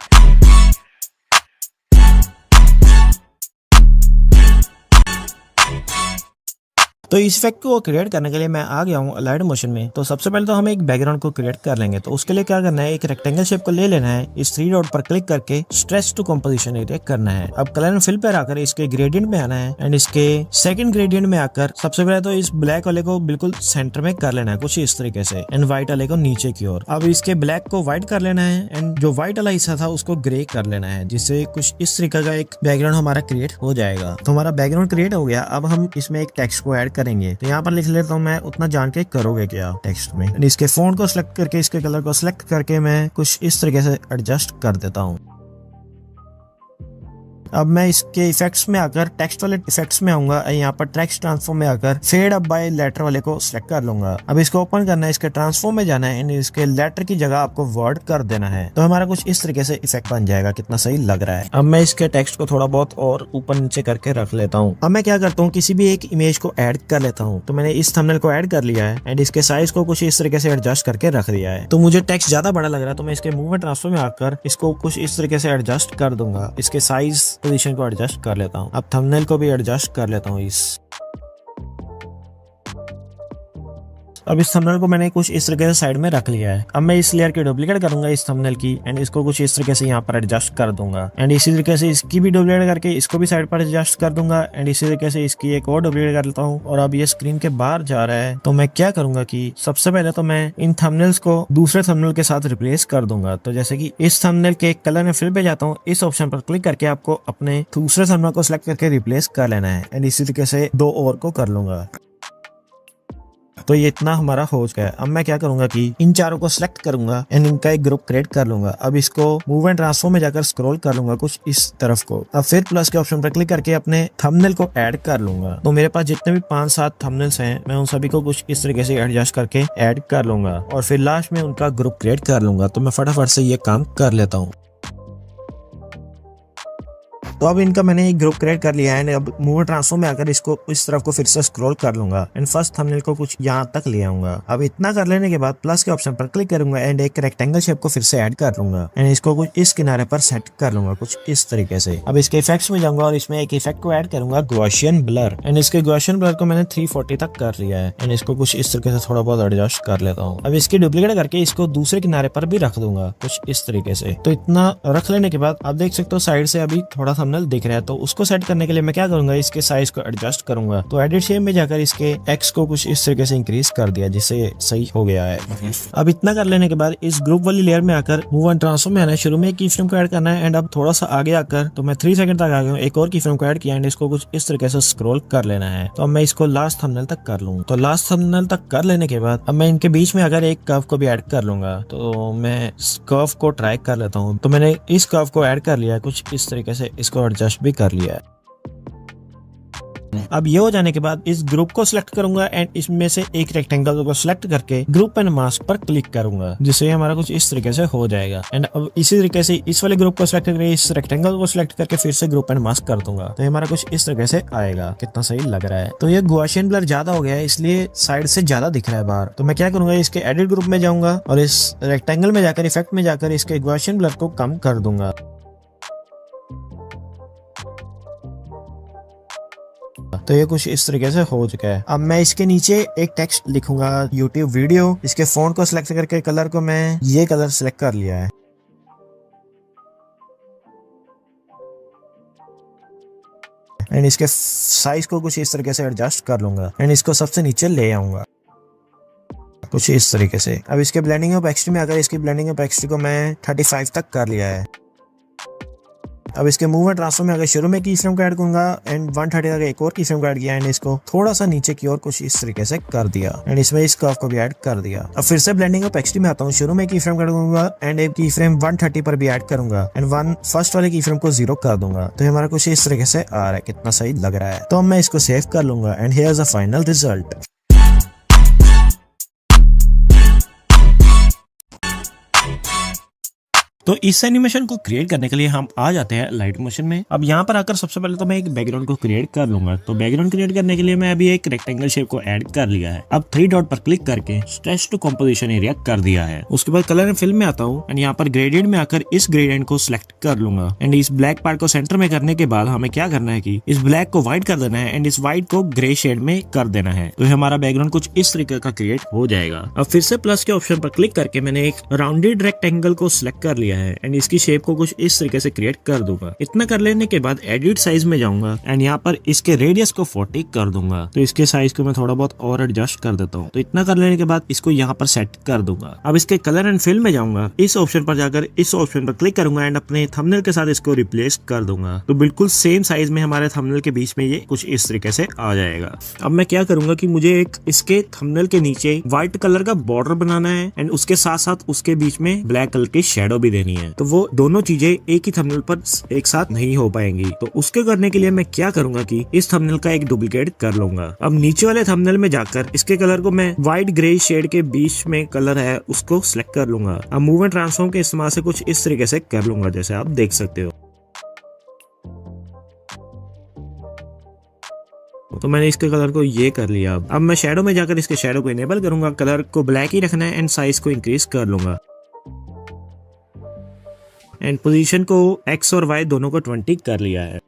तो इस इफेक्ट को क्रिएट करने के लिए मैं आ गया हूँ अलाइड मोशन में। तो सबसे पहले तो हमें एक बैकग्राउंड को क्रिएट कर लेंगे। तो उसके लिए क्या करना है, एक रेक्टेंगल शेप को ले लेना है, इस 3 डॉट पर क्लिक करके स्ट्रेच टू कंपोजिशन एरिया करना है। अब कलर एंड फिल पर आकर इसके ग्रेडियंट में आना है एंड इसके सेकंड ग्रेडियंट में आकर सबसे पहले तो इस ब्लैक वाले को बिल्कुल सेंटर में कर लेना है कुछ इस तरीके से एंड व्हाइट वाले को नीचे की ओर। अब इसके ब्लैक को व्हाइट कर लेना है एंड जो व्हाइट वाला हिस्सा था उसको ग्रे कर लेना है, जिससे कुछ इस तरीके का एक बैकग्राउंड हमारा क्रिएट हो जाएगा। तो हमारा बैकग्राउंड क्रिएट हो गया। अब हम इसमें एक टेक्स्ट को ऐड करेंगे। तो यहाँ पर लिख लेता हूँ मैं, उतना जान के करोगे क्या टेक्स्ट में। इसके फॉन्ट को सिलेक्ट करके इसके कलर को सिलेक्ट करके मैं कुछ इस तरीके से एडजस्ट कर देता हूँ। अब मैं इसके इफेक्ट्स में आकर टेक्स्ट वाले इफेक्ट्स में आऊंगा, यहाँ पर टेक्स्ट ट्रांसफॉर्म में आकर फेड अप बाय लेटर वाले को सिलेक्ट कर लूंगा। अब इसको ओपन करना है, इसके ट्रांसफॉर्म में जाना है एंड इसके लेटर की जगह आपको वर्ड कर देना है। तो हमारा कुछ इस तरीके से इफेक्ट बन जाएगा। कितना सही लग रहा है। अब मैं इसके टेक्स्ट को थोड़ा बहुत और ऊपर नीचे करके रख लेता हूँ। अब मैं क्या करता हूँ, किसी भी एक इमेज को ऐड कर लेता हूँ। तो मैंने इस थंबनेल को ऐड कर लिया है एंड इसके साइज को कुछ इस तरीके से एडजस्ट करके रख दिया है। तो मुझे टेक्स्ट ज्यादा बड़ा लग रहा है, तो मैं इसके मूवमेंट ट्रांसफॉर्म में आकर इसको कुछ इस तरीके से एडजस्ट कर दूंगा। इसके साइज पोजीशन को एडजस्ट कर लेता हूँ। अब थंबनेल को भी एडजस्ट कर लेता हूँ अब इस थंबनेल को मैंने कुछ इस तरीके से साइड में रख लिया है। अब मैं इस लेयर की डुप्लीकेट करूंगा इस थंबनेल की एंड इसको कुछ इस तरीके से यहाँ पर एडजस्ट कर दूंगा एंड इसी तरीके से इसकी भी डुप्लीकेट करके इसको भी साइड पर एडजस्ट कर दूंगा एंड इसी तरीके से इसकी एक और डुप्लीकेट कर लेता हूँ। और अब ये स्क्रीन के बाहर जा रहा है, तो मैं क्या करूंगा कि सबसे पहले तो मैं इन थंबनेल्स को दूसरे थंबनेल के साथ रिप्लेस कर दूंगा। तो जैसे कि इस थंबनेल के कलर में फिल पे जाता हूँ, इस ऑप्शन पर क्लिक करके आपको अपने दूसरे थंबनेल को सिलेक्ट करके रिप्लेस कर लेना है एंड इसी तरीके से 2 और को कर लूंगा। तो ये इतना हमारा हो गया है। अब मैं क्या करूंगा कि इन चारों को सिलेक्ट करूंगा एंड इनका एक ग्रुप क्रिएट कर लूंगा। अब इसको मूव एंड ट्रांसफॉर्म में जाकर स्क्रॉल कर लूंगा कुछ इस तरफ को। अब फिर प्लस के ऑप्शन पर क्लिक करके अपने थंबनेल को ऐड कर लूंगा। तो मेरे पास जितने भी 5-7 थंबनेल्स हैं, मैं उन सभी को कुछ इस तरीके से एडजस्ट करके ऐड कर लूंगा और फिर लास्ट में उनका ग्रुप क्रिएट कर लूंगा। तो मैं फटाफट से ये काम कर लेता हूँ। तो अब इनका मैंने एक ग्रुप क्रिएट कर लिया है। अब मूव ट्रांसफॉर्म में आकर इसको इस तरफ को फिर से स्क्रॉल कर लूंगा एंड फर्स्ट थंबनेल को कुछ यहाँ तक ले आऊंगा। अब इतना कर लेने के बाद प्लस के ऑप्शन पर क्लिक करूंगा एंड एक रेक्टेंगल शेप को फिर से ऐड कर लूंगा एंड इसको कुछ इस किनारे पर सेट कर लूंगा कुछ इस तरीके से। अब इसके इफेक्ट्स में जाऊंगा और इसमें एक इफेक्ट को ऐड करूंगा, गॉसियन ब्लर एंड इसके गॉसियन ब्लर को मैंने 340 तक कर लिया है एंड इसको कुछ इस तरीके से थोड़ा बहुत एडजस्ट कर लेता हूँ। अब इसकी डुप्लीकेट करके इसको दूसरे किनारे पर भी रख दूंगा कुछ इस तरीके से। तो इतना रख लेने के बाद आप देख सकते हो साइड से अभी थोड़ा थंबनेल दिख रहा है। तो उसको सेट करने के लिए मैं क्या करूंगा, इसके साइज को एडजस्ट करूंगा। तो एडिट शेप में जाकर इसके एक्स को कुछ इस तरीके से इंक्रीज कर दिया, जिससे सही हो गया है। अब इतना कर लेने के बाद इस ग्रुप वाली लेयर में आकर मूव एंड ट्रांसफॉर्म में आना है, शुरू में एक की फ्रेम को ऐड करना है एंड अब थोड़ा सा आगे आकर तो मैं 3 सेकंड तक आ गया हूँ, एक और की फ्रेम को ऐड किया एंड इसको कुछ इस तरीके से स्क्रॉल कर लेना है। तो अब मैं इसको लास्ट थंबनेल तक कर लूँ। तो लास्ट थंबनेल तक कर लेने के बाद अब मैं इनके बीच में अगर एक कर्व को भी ऐड कर लूंगा। तो मैं कर्व को ट्राई कर लेता हूँ। तो मैंने इस कर्व को ऐड कर लिया, कुछ इस तरीके से इसको को एडजस्ट भी कर लिया है। अब ये हो जाने के बाद इस ग्रुप को सिलेक्ट करूंगा एंड इसमें से एक रेक्टेंगल को सिलेक्ट करके ग्रुप एंड मास्क पर क्लिक करूंगा, जिससे हमारा कुछ इस तरीके से हो जाएगा। एंड अब इसी तरीके से इस वाले ग्रुप को सिलेक्ट करके इस रेक्टेंगल को सिलेक्ट करके फिर से ग्रुप एंड मास्क कर दूंगा, तो हमारा कुछ इस तरीके से आएगा। कितना सही लग रहा है। तो ये गॉसियन ब्लर ज्यादा हो गया है, इसलिए साइड से ज्यादा दिख रहा है बाहर। तो मैं क्या करूंगा, इसके एडिट ग्रुप में जाऊंगा और इस रेक्टेंगल में जाकर इफेक्ट में जाकर इसके गॉसियन ब्लर को कम कर दूंगा। तो ये कुछ इस तरीके से हो चुका है। अब मैं इसके नीचे एक टेक्स्ट लिखूंगा, YouTube वीडियो। इसके फॉन्ट को सिलेक्ट करके कलर को मैं ये कलर सिलेक्ट कर लिया है। एंड इसके साइज को कुछ इस तरीके से एडजस्ट कर लूंगा एंड इसको सबसे नीचे ले आऊंगा कुछ इस तरीके से। अब इसके ब्लेंडिंग ऑफ एक्सट्री में अगर इसकी ब्लेंडिंग ऑफ एक्सट्री को मैं 35 तक कर लिया है। अब इसके मूव एंड ट्रांसफर में अगर शुरू में की फ्रेम को ऐड करूंगा एंड 130 तक एक और की फ्रेम को ऐड किया एंड इसको थोड़ा सा नीचे की ओर कुछ इस तरीके से कर दिया एंड इसमें इस कर्व को भी ऐड कर दिया। अब फिर से ब्लेंडिंग ऑफ एक्सट्री में आता हूँ, शुरू में की फ्रेम ऐड करूंगा एंड एक की फ्रेम 130 पर भी ऐड करूंगा एंड फर्स्ट वाले की फ्रेम को 0 कर दूंगा। तो हमारा कुछ इस तरीके से आ रहा है। कितना सही लग रहा है। तो अब मैं इसको सेव कर लूंगा and here is the final result. तो इस एनिमेशन को क्रिएट करने के लिए हम आ जाते हैं लाइट मोशन में। अब यहाँ पर आकर सबसे पहले तो मैं एक बैकग्राउंड को क्रिएट कर लूंगा। तो बैकग्राउंड क्रिएट करने के लिए मैं अभी एक रेक्टेंगल शेप को ऐड कर लिया है। अब 3 डॉट पर क्लिक करके स्ट्रेच टू कंपोजिशन एरिया कर दिया है। उसके बाद कलर एंड फिल में आता हूँ एंड यहाँ पर ग्रेडियंट में आकर इस ग्रेडियंट को सिलेक्ट कर लूंगा एंड इस ब्लैक पार्ट को सेंटर में करने के बाद हमें क्या करना है कि इस ब्लैक को व्हाइट कर देना है एंड इस व्हाइट को ग्रे शेड में कर देना है। तो हमारा बैकग्राउंड कुछ इस तरीके का क्रिएट हो जाएगा। अब फिर से प्लस के ऑप्शन पर क्लिक करके मैंने एक राउंडेड रेक्टेंगल को सिलेक्ट कर लिया है एंड इसकी शेप को कुछ इस तरीके से क्रिएट कर दूंगा। इतना कर लेने के बाद एडिट साइज में जाऊंगा एंड यहाँ पर इसके रेडियस को 40 कर दूंगा। तो इसके साइज को मैं थोड़ा बहुत और एडजस्ट कर देता हूँ। तो इतना कर लेने के बाद इसको यहाँ पर सेट कर दूंगा। अब इसके कलर एंड फिल में जाऊंगा, इस ऑप्शन पर जाकर इस ऑप्शन पर क्लिक करूंगा एंड अपने थंबनेल के साथ इसको रिप्लेस कर दूंगा। तो बिल्कुल सेम साइज में हमारे थंबनेल के बीच में ये कुछ इस तरीके से आ जाएगा। अब मैं क्या करूंगा कि मुझे एक इसके थंबनेल के नीचे व्हाइट कलर का बॉर्डर बनाना है एंड उसके साथ साथ उसके बीच में ब्लैक कलर की शेडो भी देनी है। तो वो दोनों चीजें एक ही थंबनेल पर एक साथ नहीं हो पाएंगी। तो उसके करने के लिए मैं क्या करूंगा कि इस थंबनेल का एक डुप्लीकेट कर लूंगा। अब नीचे वाले थंबनेल में जाकर इसके कलर को मैं व्हाइट ग्रे शेड के बीच में कलर है उसको सिलेक्ट कर लूंगा। अब मूव एंड ट्रांसफॉर्म के इस्तेमाल से कुछ इस तरीके से कर लूंगा जैसे आप देख सकते हो। तो मैंने इसके कलर को ये कर लिया। अब मैं शेडो में जाकर इसके शेडो को इनेबल करूंगा, कलर को ब्लैक ही रखना है एंड साइज को इंक्रीज कर लूंगा एंड पोजीशन को X और Y दोनों को 20 कर लिया है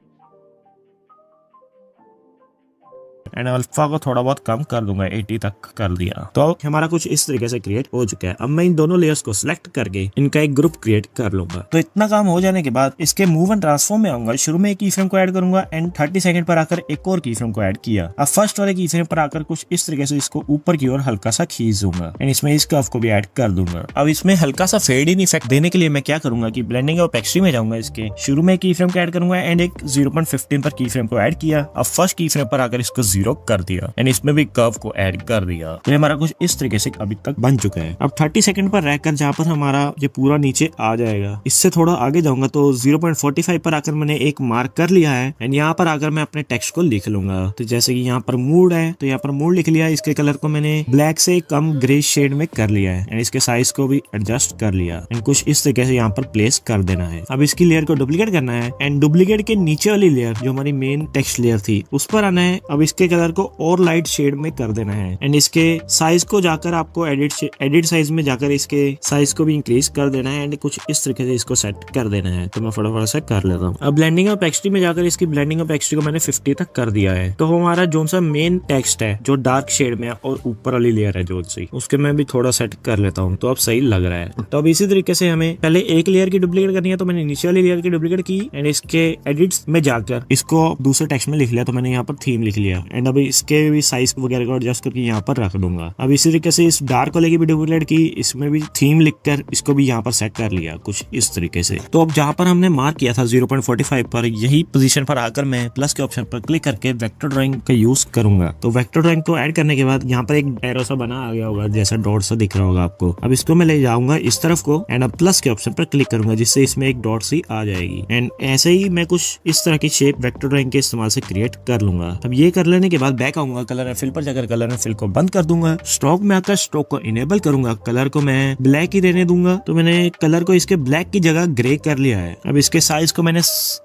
एंड अल्फा को थोड़ा बहुत कम कर दूंगा, 80 तक कर दिया। तो हमारा कुछ इस तरीके से क्रिएट हो चुका है। अब मैं इन दोनों लेयर्स को सिलेक्ट करके इनका एक ग्रुप क्रिएट कर लूंगा। तो इतना काम हो जाने के बाद इसके मूव एंड ट्रांसफॉर्म में आऊंगा, शुरू में एक की फ्रेम को ऐड करूंगा एंड 30 सेकंड पर आकर एक और की फ्रेम को ऐड किया। अब फर्स्ट वाले की फ्रेम पर आकर कुछ इस तरीके से इसको ऊपर की ओर हल्का सा खींच दूंगा एंड इसमें इस कर्व को भी ऐड कर दूंगा। अब इसमें हल्का सा फेड इन इफेक्ट देने के लिए मैं क्या करूंगा कि ब्लेंडिंग ऑफ एक्सट्री में जाऊंगा, इसके शुरू में की फ्रेम को ऐड करूंगा एंड एक 0.15 पर की फ्रेम को ऐड किया। अब फर्स्ट की फ्रेम पर आकर इसको 0 कर दिया एंड इसमें भी कर्व को ऐड कर दिया। तो हमारा कुछ इस तरीके से अभी तक बन चुका है। अब 30 सेकंड पर रहकर जहाँ पर हमारा ये पूरा नीचे आ जाएगा, इससे थोड़ा आगे जाऊंगा तो 0.45 पर आकर मैंने एक मार्क कर लिया है एंड यहाँ पर आकर मैं अपने टेक्स्ट को लिख लूंगा। तो जैसे कि यहाँ पर मूड है तो यहाँ पर मूड लिख लिया। इसके कलर को मैंने ब्लैक से कम ग्रे शेड में कर लिया है एंड इसके साइज को भी एडजस्ट कर लिया एंड कुछ इस तरीके से यहाँ पर प्लेस कर देना है। अब इसकी लेयर को डुप्लीकेट करना है एंड डुप्लीकेट के नीचे वाली लेयर जो हमारी मेन टेक्स्ट लेयर थी उस पर आना है। अब इसके कलर को और लाइट शेड में कर देना है एंड इसके साइज को जाकर आपको एडिट साइज में जाकर इसके साइज को भी इंक्रीज कर देना है एंड कुछ इस तरीके से इसको सेट कर देना है। तो मैं फटाफट से कर लेता हूँ। अब ब्लेंडिंग ऑफ एक्सट्री में जाकर इसकी ब्लेंडिंग ऑफ एक्सट्री को मैंने 50 तक कर दिया है। तो हमारा जो सा मेन टेक्स्ट है जो डार्क शेड में और ऊपर वाली लेयर है जो सी उसके मैं भी थोड़ा सेट कर लेता हूँ। तो अब सही लग रहा है। तो अब इसी तरीके से हमें पहले एक लेयर की डुप्लीकेट करनी है। तो मैंने नीचे वाली लेयर की डुप्लीकेट की एंड इसके एडिट्स में जाकर इसको दूसरे टेक्स्ट में लिख लिया। तो मैंने यहाँ पर थीम लिख लिया एंड एंड अब इसके भी साइज वगैरह को एडजस्ट करके यहाँ पर रख दूंगा। अब इसी तरीके से इस डार्क वाले की भी डुप्लीकेट की, इसमें भी थीम लिखकर इसको भी यहाँ पर सेट कर लिया कुछ इस तरीके से। तो अब जहाँ पर हमने मार्क किया था 0.45 पर, यही पोजीशन पर आकर मैं प्लस के ऑप्शन पर क्लिक करके वेक्टर ड्राइंग का यूज करूंगा। तो वेक्टर ड्राइंग को ऐड करने के बाद यहाँ पर एक एरो सा बना आ गया होगा, जैसा डॉट सा दिख रहा होगा आपको। अब इसको मैं ले जाऊंगा इस तरफ को एंड अब प्लस के ऑप्शन पर क्लिक करूंगा, जिससे इसमें एक डॉट सी आ जाएगी। एंड ऐसे ही मैं कुछ इस तरह की शेप वेक्टर ड्राइंग के इस्तेमाल से क्रिएट कर लूंगा। अब ये कर लेने के बाद बैक आऊंगा, कलर एंड फिल पर जाकर कलर एंड फिल को बंद कर दूंगा। स्ट्रोक में आकर स्ट्रोक को इनेबल करूंगा, कलर को मैं ब्लैक ही रहने दूंगा। तो मैंने कलर को इसके ब्लैक की जगह ग्रे कर लिया है। अब इसके साइज को मैंने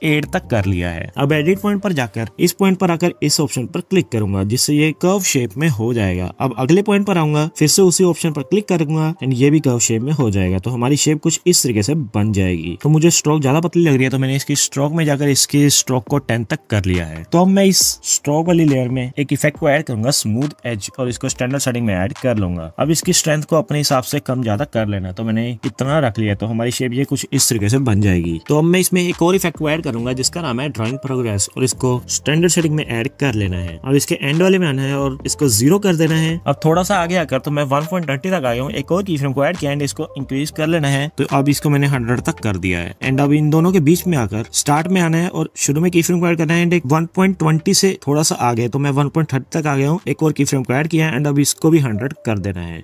8 तक कर लिया है। अब एडिट पॉइंट पर जाकर इस पॉइंट पर आकर इस ऑप्शन पर क्लिक करूंगा, जिससे ये कर्व शेप में हो जाएगा। अब अगले पॉइंट पर आऊंगा, फिर से उसी ऑप्शन पर क्लिक करूंगा एंड ये भी कर्व शेप में हो जाएगा। तो हमारी शेप कुछ इस तरीके से बन जाएगी। तो मुझे स्ट्रोक ज्यादा पतली लग रही है, तो मैंने इसकी स्ट्रोक में जाकर इसकी स्ट्रोक को 10 तक कर लिया है। तो अब मैं इस स्ट्रोक वाली लेयर में एक इफेक्ट को ऐड करूंगा, स्मूथ एज, और इसको स्टैंडर्ड सेटिंग में ऐड कर लूंगा। अब इसकी स्ट्रेंथ को अपने हिसाब से कम ज्यादा कर लेना। तो मैंने इतना रख लिया, तो हमारी शेप ये कुछ इस तरीके से बन जाएगी। तो अब मैं इसमें एक और इफेक्ट को ऐड करूंगा, जिसका नाम है ड्राइंग प्रोग्रेस, और इसको स्टैंडर्ड सेटिंग में ऐड कर लेना है। अब इसके एंड वाले में आना है और इसको 0 कर देना है। अब थोड़ा सा आगे आकर तो मैं 1.30 तक आया हूँ, एक और की फ्रेम को ऐड किया एंड इसको इंक्रीज कर लेना है। तो अब इसको मैंने 100 तक कर दिया है। एंड अब इन दोनों के बीच में आकर स्टार्ट में आना है और शुरू में की फ्रेम को ऐड करना है। एंड एक 1.20 से थोड़ा सा आगे, तो मैं 1.30 तक आ गया हूँ, एक और की फ्रेम को ऐड किया है एंड अब इसको भी 100 कर देना है।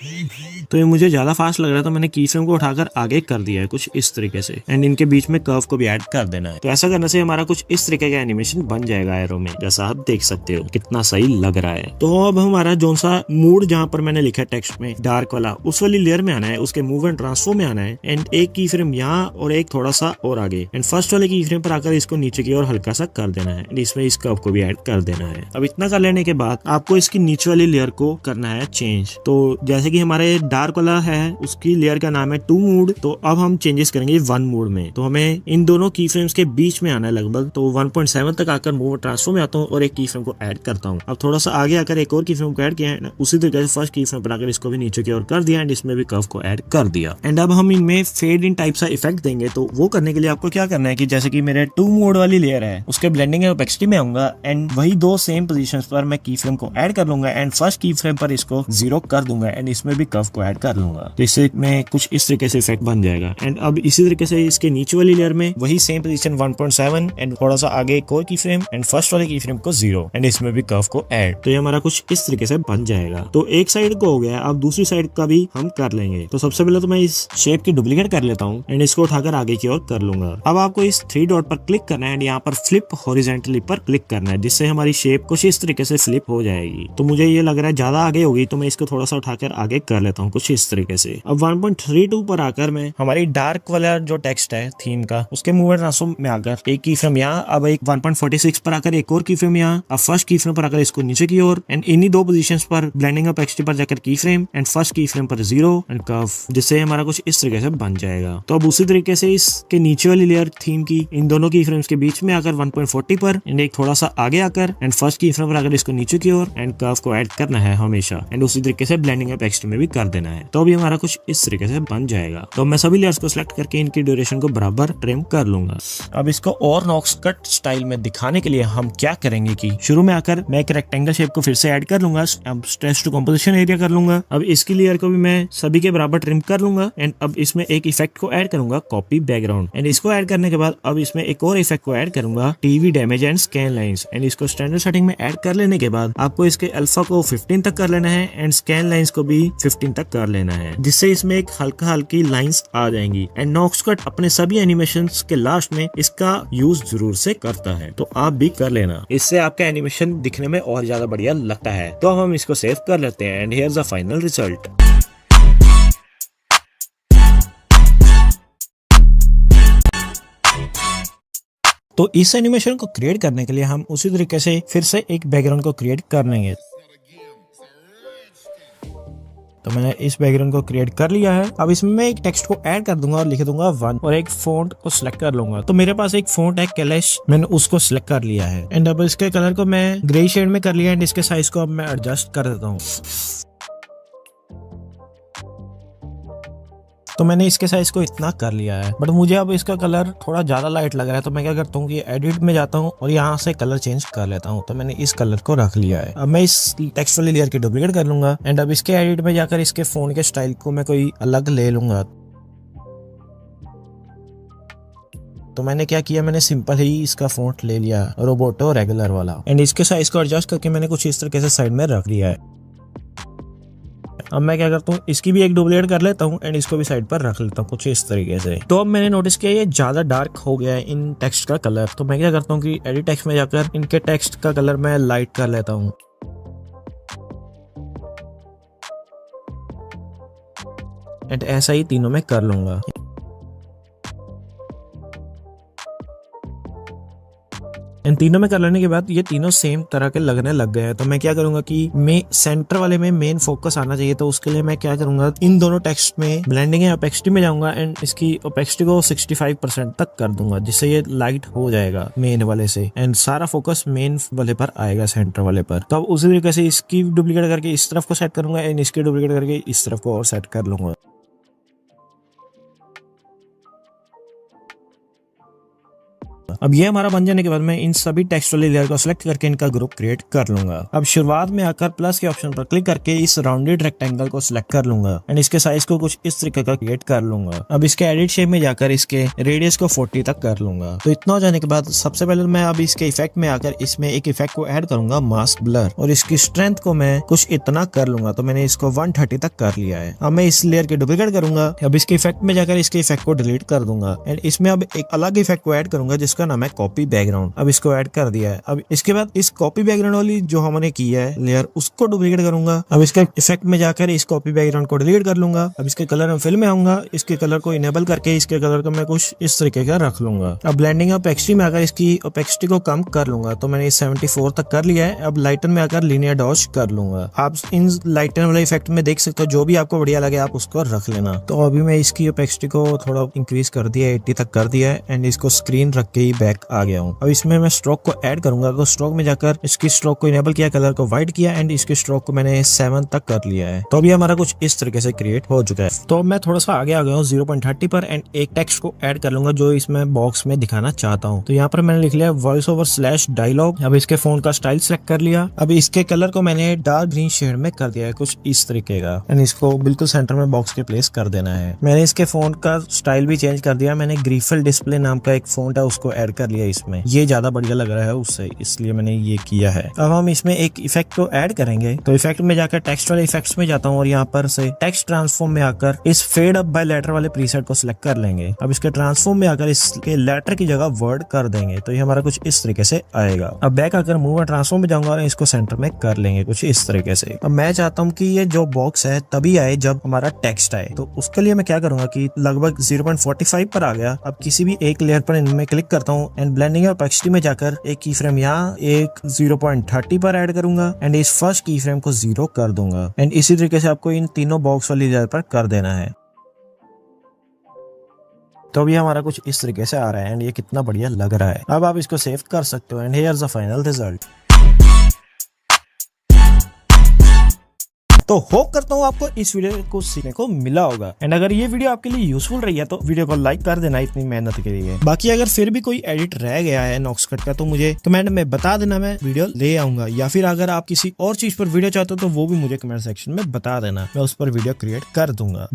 तो ये मुझे ज्यादा फास्ट लग रहा है, तो मैंने की फ्रेम को उठाकर आगे कर दिया है कुछ इस तरीके से। एंड इनके बीच में कर्व को भी ऐड कर देना है। तो ऐसा करने से हमारा कुछ इस तरीके का एनिमेशन बन जाएगा एरो में, जैसा आप देख सकते हो कितना सही लग रहा है। तो अब हमारा जोन सा मूड जहाँ पर मैंने लिखा है टेक्स्ट में डार्क वाला, उस वाली लेयर में आना है, उसके मूव एंड ट्रांसफॉर्म में आना है एंड एक की फ्रेम यहाँ और एक थोड़ा सा और आगे। एंड फर्स्ट वाले की फ्रेम पर आकर इसको नीचे की ओर हल्का सा कर देना है। इसमें इस कर्व को भी ऐड कर देना है। अब इतना कर लेने के बाद आपको इसकी नीचे वाली लेयर को करना है चेंज। तो जैसे कि हमारे डार्क वाला है, उसकी लेयर का नाम है 2 मूड, तो अब हम चेंजेस करेंगे 1 मूड में। तो हमें इन दोनों की फ्रेम्स के बीच में आना है लगभग। तो 1.7 तक आकर मूव ट्रांसफॉर्म में आता हूँ और एक की फ्रेम को ऐड करता हूँ। अब थोड़ा सा आगे आकर एक और की फ्रेम को ऐड किया है, उसी तरीके से फर्स्ट की फ्रेम पर आकर इसको भी नीचे की ओर कर दिया एंड इसमें भी कर्व को ऐड कर दिया। एंड अब हम इनमें फेड इन टाइप सा इफेक्ट देंगे। तो वो करने के लिए आपको क्या करना है कि जैसे कि मेरे 2 मोड वाली लेयर है, उसके ब्लेंडिंग एंड ओपेसिटी में आऊंगा एंड वही 2 सेम पोजीशंस पर मैं की फ्रेम को ऐड कर लूंगा एंड फर्स्ट की फ्रेम पर इसको 0 कर दूंगा एंड इसमें भी कर्व को ऐड कर लूंगा। तो इससे में कुछ इस तरीके से इफेक्ट बन जाएगा। एंड अब इसी तरीके से इसके नीचे वाली लेयर में वही सेम पोजीशन 1.7 एंड थोड़ा सा आगे एक और की फ्रेम एंड फर्स्ट वाले की फ्रेम को 0 एंड इसमें भी कर्व को ऐड। तो ये हमारा कुछ इस तरीके से बन जाएगा। तो एक साइड को हो गया, अब दूसरी साइड का भी हम कर लेंगे। तो सबसे पहले तो मैं इस शेप की डुप्लीकेट कर लेता हूँ एंड इसको उठाकर आगे की ओर कर लूंगा। अब आपको इस 3 डॉट पर क्लिक करना है एंड यहाँ पर फ्लिप हॉरिजॉन्टली पर क्लिक करना है, जिससे हमारी शेप कुछ इस तरीके से फ्लिप हो जाएगी। तो मुझे ये लग रहा है ज्यादा आगे होगी, तो मैं इसको थोड़ा सा उठाकर आगे कर लेता हूँ कुछ इस तरीके से। अब 1.32 पर आकर मैं हमारी डार्क वाला जो टेक्स्ट है थीम का, उसके मूव एंड ट्रांसफॉर्म में आकर एक की फ्रेम यहाँ, अब एक 1.46 पर आकर एक और की फ्रेम यहाँ, अब फर्स्ट की फ्रेम पर आकर इसको नीचे की ओर एंड इन्हीं 2 पोजीशंस पर ब्लेंडिंग ऑफ एक्सटी पर जाकर की फ्रेम एंड फर्स्ट की फ्रेम पर 0 एंड कर्व, जिससे हमारा कुछ इस तरीके से बन जाएगा। तो अब उसी तरीके से इसके नीचे वाली लेयर थीम की इन दोनों की फ्रेम्स के बीच में आकर 1.40 पर एंड एक थोड़ा सा आगे आकर एंड फर्स्ट की फ्रेम पर आकर इसको नीचे की ओर एंड कर्व को ऐड करना है हमेशा एंड उसी तरीके से ब्लेंडिंग ऑफ एक्सटी में भी कर देना है। तो अभी हमारा कुछ इस तरीके से बन जाएगा। तो मैं सभी लेयर्स को सिलेक्ट करके इनकी ड्यूरेशन को बराबर ट्रिम कर लूंगा। अब इसको और नॉक्स कट स्टाइल में दिखाने के लिए हम क्या करेंगे कि शुरू में आकर मैं एक रेक्टेंगल शेप को फिर से ऐड कर लूंगा। अब स्ट्रेच टू कंपोजिशन एरिया कर लूंगा। अब इसकी लेयर को भी मैं सभी के बराबर ट्रिम कर लूंगा एंड अब इसमें एक इफेक्ट को ऐड करूंगा, कॉपी बैकग्राउंड, एंड इसको ऐड करने के बाद अब इसमें एक और इफेक्ट को ऐड करूंगा, TV damage and scan lines, and इसको स्टैंडर्ड सेटिंग में ऐड कर लेने के बाद आपको इसके अल्फा को 15 तक कर लेना है एंड स्कैन लाइंस को भी 15 तक कर लेना है, जिससे इसमें एक हल्का हल्की लाइंस आ जाएंगी। एंड नॉक्स कट अपने सभी एनिमेशंस के लास्ट में इसका यूज जरूर से करता है, तो आप भी कर लेना, इससे आपका एनिमेशन दिखने में और ज्यादा बढ़िया लगता है। तो अब हम इसको सेव कर लेते हैं and here is the final result. तो इस एनिमेशन को क्रिएट करने के लिए हम उसी तरीके से फिर से एक बैकग्राउंड को क्रिएट कर लेंगे। तो मैंने इस बैकग्राउंड को क्रिएट कर लिया है। अब इसमें मैं एक टेक्स्ट को ऐड कर दूंगा और लिख दूंगा 1 और एक फॉन्ट को सिलेक्ट कर लूंगा। तो मेरे पास एक फॉन्ट है कैलेश, मैंने उसको सिलेक्ट कर लिया है एंड अब इसके कलर को मैं ग्रे शेड में कर लिया एंड इसके साइज को अब मैं एडजस्ट कर देता हूँ। तो मैंने इसके साइज को इतना कर लिया है, बट मुझे अब इसका कलर थोड़ा ज्यादा लाइट लग रहा है, तो मैं क्या करता हूँ कि एडिट में जाता हूँ और यहाँ से कलर चेंज कर लेता हूँ। तो मैंने इस कलर को रख लिया है। अब मैं इस टेक्स्ट वाली लेयर की डुप्लीकेट कर लूंगा एंड अब इसके एडिट में जाकर इसके फोन के स्टाइल को मैं कोई अलग ले लूंगा। तो मैंने क्या किया, मैंने सिंपल ही इसका फॉन्ट ले लिया, रोबोटो रेगुलर वाला, एंड इसके साइज को एडजस्ट करके मैंने कुछ इस तरीके से साइड में रख दिया है। अब मैं क्या करता हूँ, इसकी भी एक डुप्लीकेट कर लेता हूँ एंड इसको भी साइड पर रख लेता हूँ कुछ इस तरीके से। तो अब मैंने नोटिस किया ये ज्यादा डार्क हो गया है इन टेक्स्ट का कलर। तो मैं क्या करता हूँ कि एडिट टेक्स्ट में जाकर इनके टेक्स्ट का कलर मैं लाइट कर लेता हूँ। एंड ऐसा ही तीनों में कर लूंगा। इन तीनों में कर लेने के बाद ये तीनों सेम तरह के लगने लग गए हैं। तो मैं क्या करूंगा कि मैं सेंटर वाले में मेन फोकस आना चाहिए, तो उसके लिए मैं क्या करूंगा, इन दोनों टेक्स्ट में ब्लेंडिंग है ओपेसिटी में जाऊंगा एंड इसकी ओपेसिटी को 65% तक कर दूंगा, जिससे ये लाइट हो जाएगा मेन वाले से एंड सारा फोकस मेन वाले पर आएगा, सेंटर वाले पर। तो अब उसी तरीके से इसकी डुप्लीकेट करके इस तरफ को सेट करूंगा एंड इसकी डुप्लीकेट करके इस तरफ को और सेट कर लूंगा। अब ये हमारा बन जाने के बाद मैं इन सभी टेक्स्ट वाली लेयर को सिलेक्ट करके इनका ग्रुप क्रिएट कर लूंगा। अब शुरुआत में आकर प्लस के ऑप्शन पर क्लिक करके इस राउंडेड रेक्टेंगल को सिलेक्ट कर लूंगा एंड इसके साइज को कुछ इस तरीके का क्रिएट कर लूंगा। अब इसके एडिट शेप में जाकर इसके रेडियस को 40 तक कर लूंगा। तो इतना हो जाने के बाद सबसे पहले मैं अब इसके इफेक्ट में आकर इसमें एक इफेक्ट को ऐड करूंगा, मास्क ब्लर, और इसकी स्ट्रेंथ को मैं कुछ इतना कर लूंगा। तो मैंने इसको 130 तक कर लिया है। अब मैं इस लेयर की डुप्लीकेट करूंगा। अब इसके इफेक्ट में जाकर इसके इफेक्ट को डिलीट कर दूंगा एंड इसमें अब एक अलग इफेक्ट को ऐड करूंगा जिसका नाम है कॉपी बैकग्राउंड। अब इसको ऐड कर दिया है। अब इसके बाद इस कॉपी बैकग्राउंड वाली जो हमने की है लेयर, उसको डुप्लीकेट करूंगा। अब इसके इफेक्ट में जाकर इस कॉपी बैकग्राउंड को डिलीट कर लूंगा। अब इसके कलर में फिल में आऊंगा, इसके कलर को इनेबल करके इसके कलर को मैं कुछ इस तरीके का रख लूंगा। अब ब्लेंडिंग ओपेसिटी में आकर इसकी ओपेसिटी को कम कर लूंगा। तो मैंने 74 तक कर लिया है। अब लाइटन में आकर लीनियर डॉज कर लूंगा। आप इन लाइटन वाले इफेक्ट में देख सकते हो, जो भी आपको बढ़िया लगे आप उसको रख लेना। तो अभी मैं इसकी ओपेसिटी को थोड़ा इंक्रीज कर दिया, 80 तक कर दिया है एंड इसको स्क्रीन रख के ही बैक आ गया हूँ। अब इसमें मैं स्ट्रोक को ऐड करूंगा। तो स्ट्रोक में जाकर इसकी स्ट्रोक को इनेबल किया, कलर को व्हाइट किया एंड इसके स्ट्रोक को मैंने 7 तक कर लिया है। तो अभी हमारा कुछ इस तरीके से क्रिएट हो चुका है। तो मैं थोड़ा सा आगे आ गया हूँ 0.30 पर एंड एक टेक्स्ट को ऐड कर लूंगा जो इसमें बॉक्स में दिखाना चाहता हूँ। तो यहाँ पर मैंने लिख लिया वॉइस ओवर स्लैश डायलॉग। अब इसके फोन का स्टाइल सेलेक्ट कर लिया। अब इसके कलर को मैंने डार्क ग्रीन शेड में कर दिया है कुछ इस तरीके का एंड इसको बिल्कुल सेंटर में बॉक्स के प्लेस कर देना है। मैंने इसके फोन का स्टाइल भी चेंज कर दिया। मैंने ग्रीफल डिस्प्ले नाम का एक फोन है उसको ऐड कर लिया इसमें, ये ज्यादा बढ़िया लग रहा है उससे, इसलिए मैंने ये किया है। अब हम इसमें एक इफेक्ट को ऐड करेंगे। तो इफेक्ट में जाकर टेक्स्ट वाले इफेक्ट्स में जाता हूँ और यहाँ पर से टेक्स्ट ट्रांसफॉर्म में आकर इस फेड अप बाय लेटर वाले प्रीसेट को सिलेक्ट कर लेंगे। अब इसके ट्रांसफॉर्म में आकर इसके लेटर की जगह वर्ड कर देंगे। तो ये हमारा कुछ इस तरीके से आएगा। अब बैक आकर मूव एंड ट्रांसफॉर्म में जाऊंगा और इसको सेंटर में कर लेंगे कुछ इस तरीके से। अब मैं चाहता हूँ कि ये जो बॉक्स है तभी आए जब हमारा टेक्स्ट आए। तो उसके लिए मैं क्या करूंगा कि लगभग 0.45 पर आ गया। अब किसी भी एक लेयर पर इनमें क्लिक करता हूँ एंड ब्लेंडिंग और ओपेसिटी में जाकर एक की फ्रेम यहाँ एक 0.30 पर ऐड करूंगा एंड इस फर्स्ट की फ्रेम को 0 कर दूंगा एंड इसी तरीके से आपको इन तीनों बॉक्स वाली लेयर पर कर देना है। तो अभी हमारा कुछ इस तरीके से आ रहा है एंड ये कितना बढ़िया लग रहा है। अब आप इसको सेव कर सकते हो and here is the final result. तो होप करता हूँ आपको इस वीडियो को सीखने को मिला होगा एंड अगर ये वीडियो आपके लिए यूजफुल रही है तो वीडियो को लाइक कर देना इतनी मेहनत के लिए। बाकी अगर फिर भी कोई एडिट रह गया है नॉक्सकट का तो मुझे कमेंट में बता देना, मैं वीडियो ले आऊंगा। या फिर अगर आप किसी और चीज पर वीडियो चाहते हो तो वो भी मुझे कमेंट सेक्शन में बता देना, मैं उस पर वीडियो क्रिएट कर दूंगा।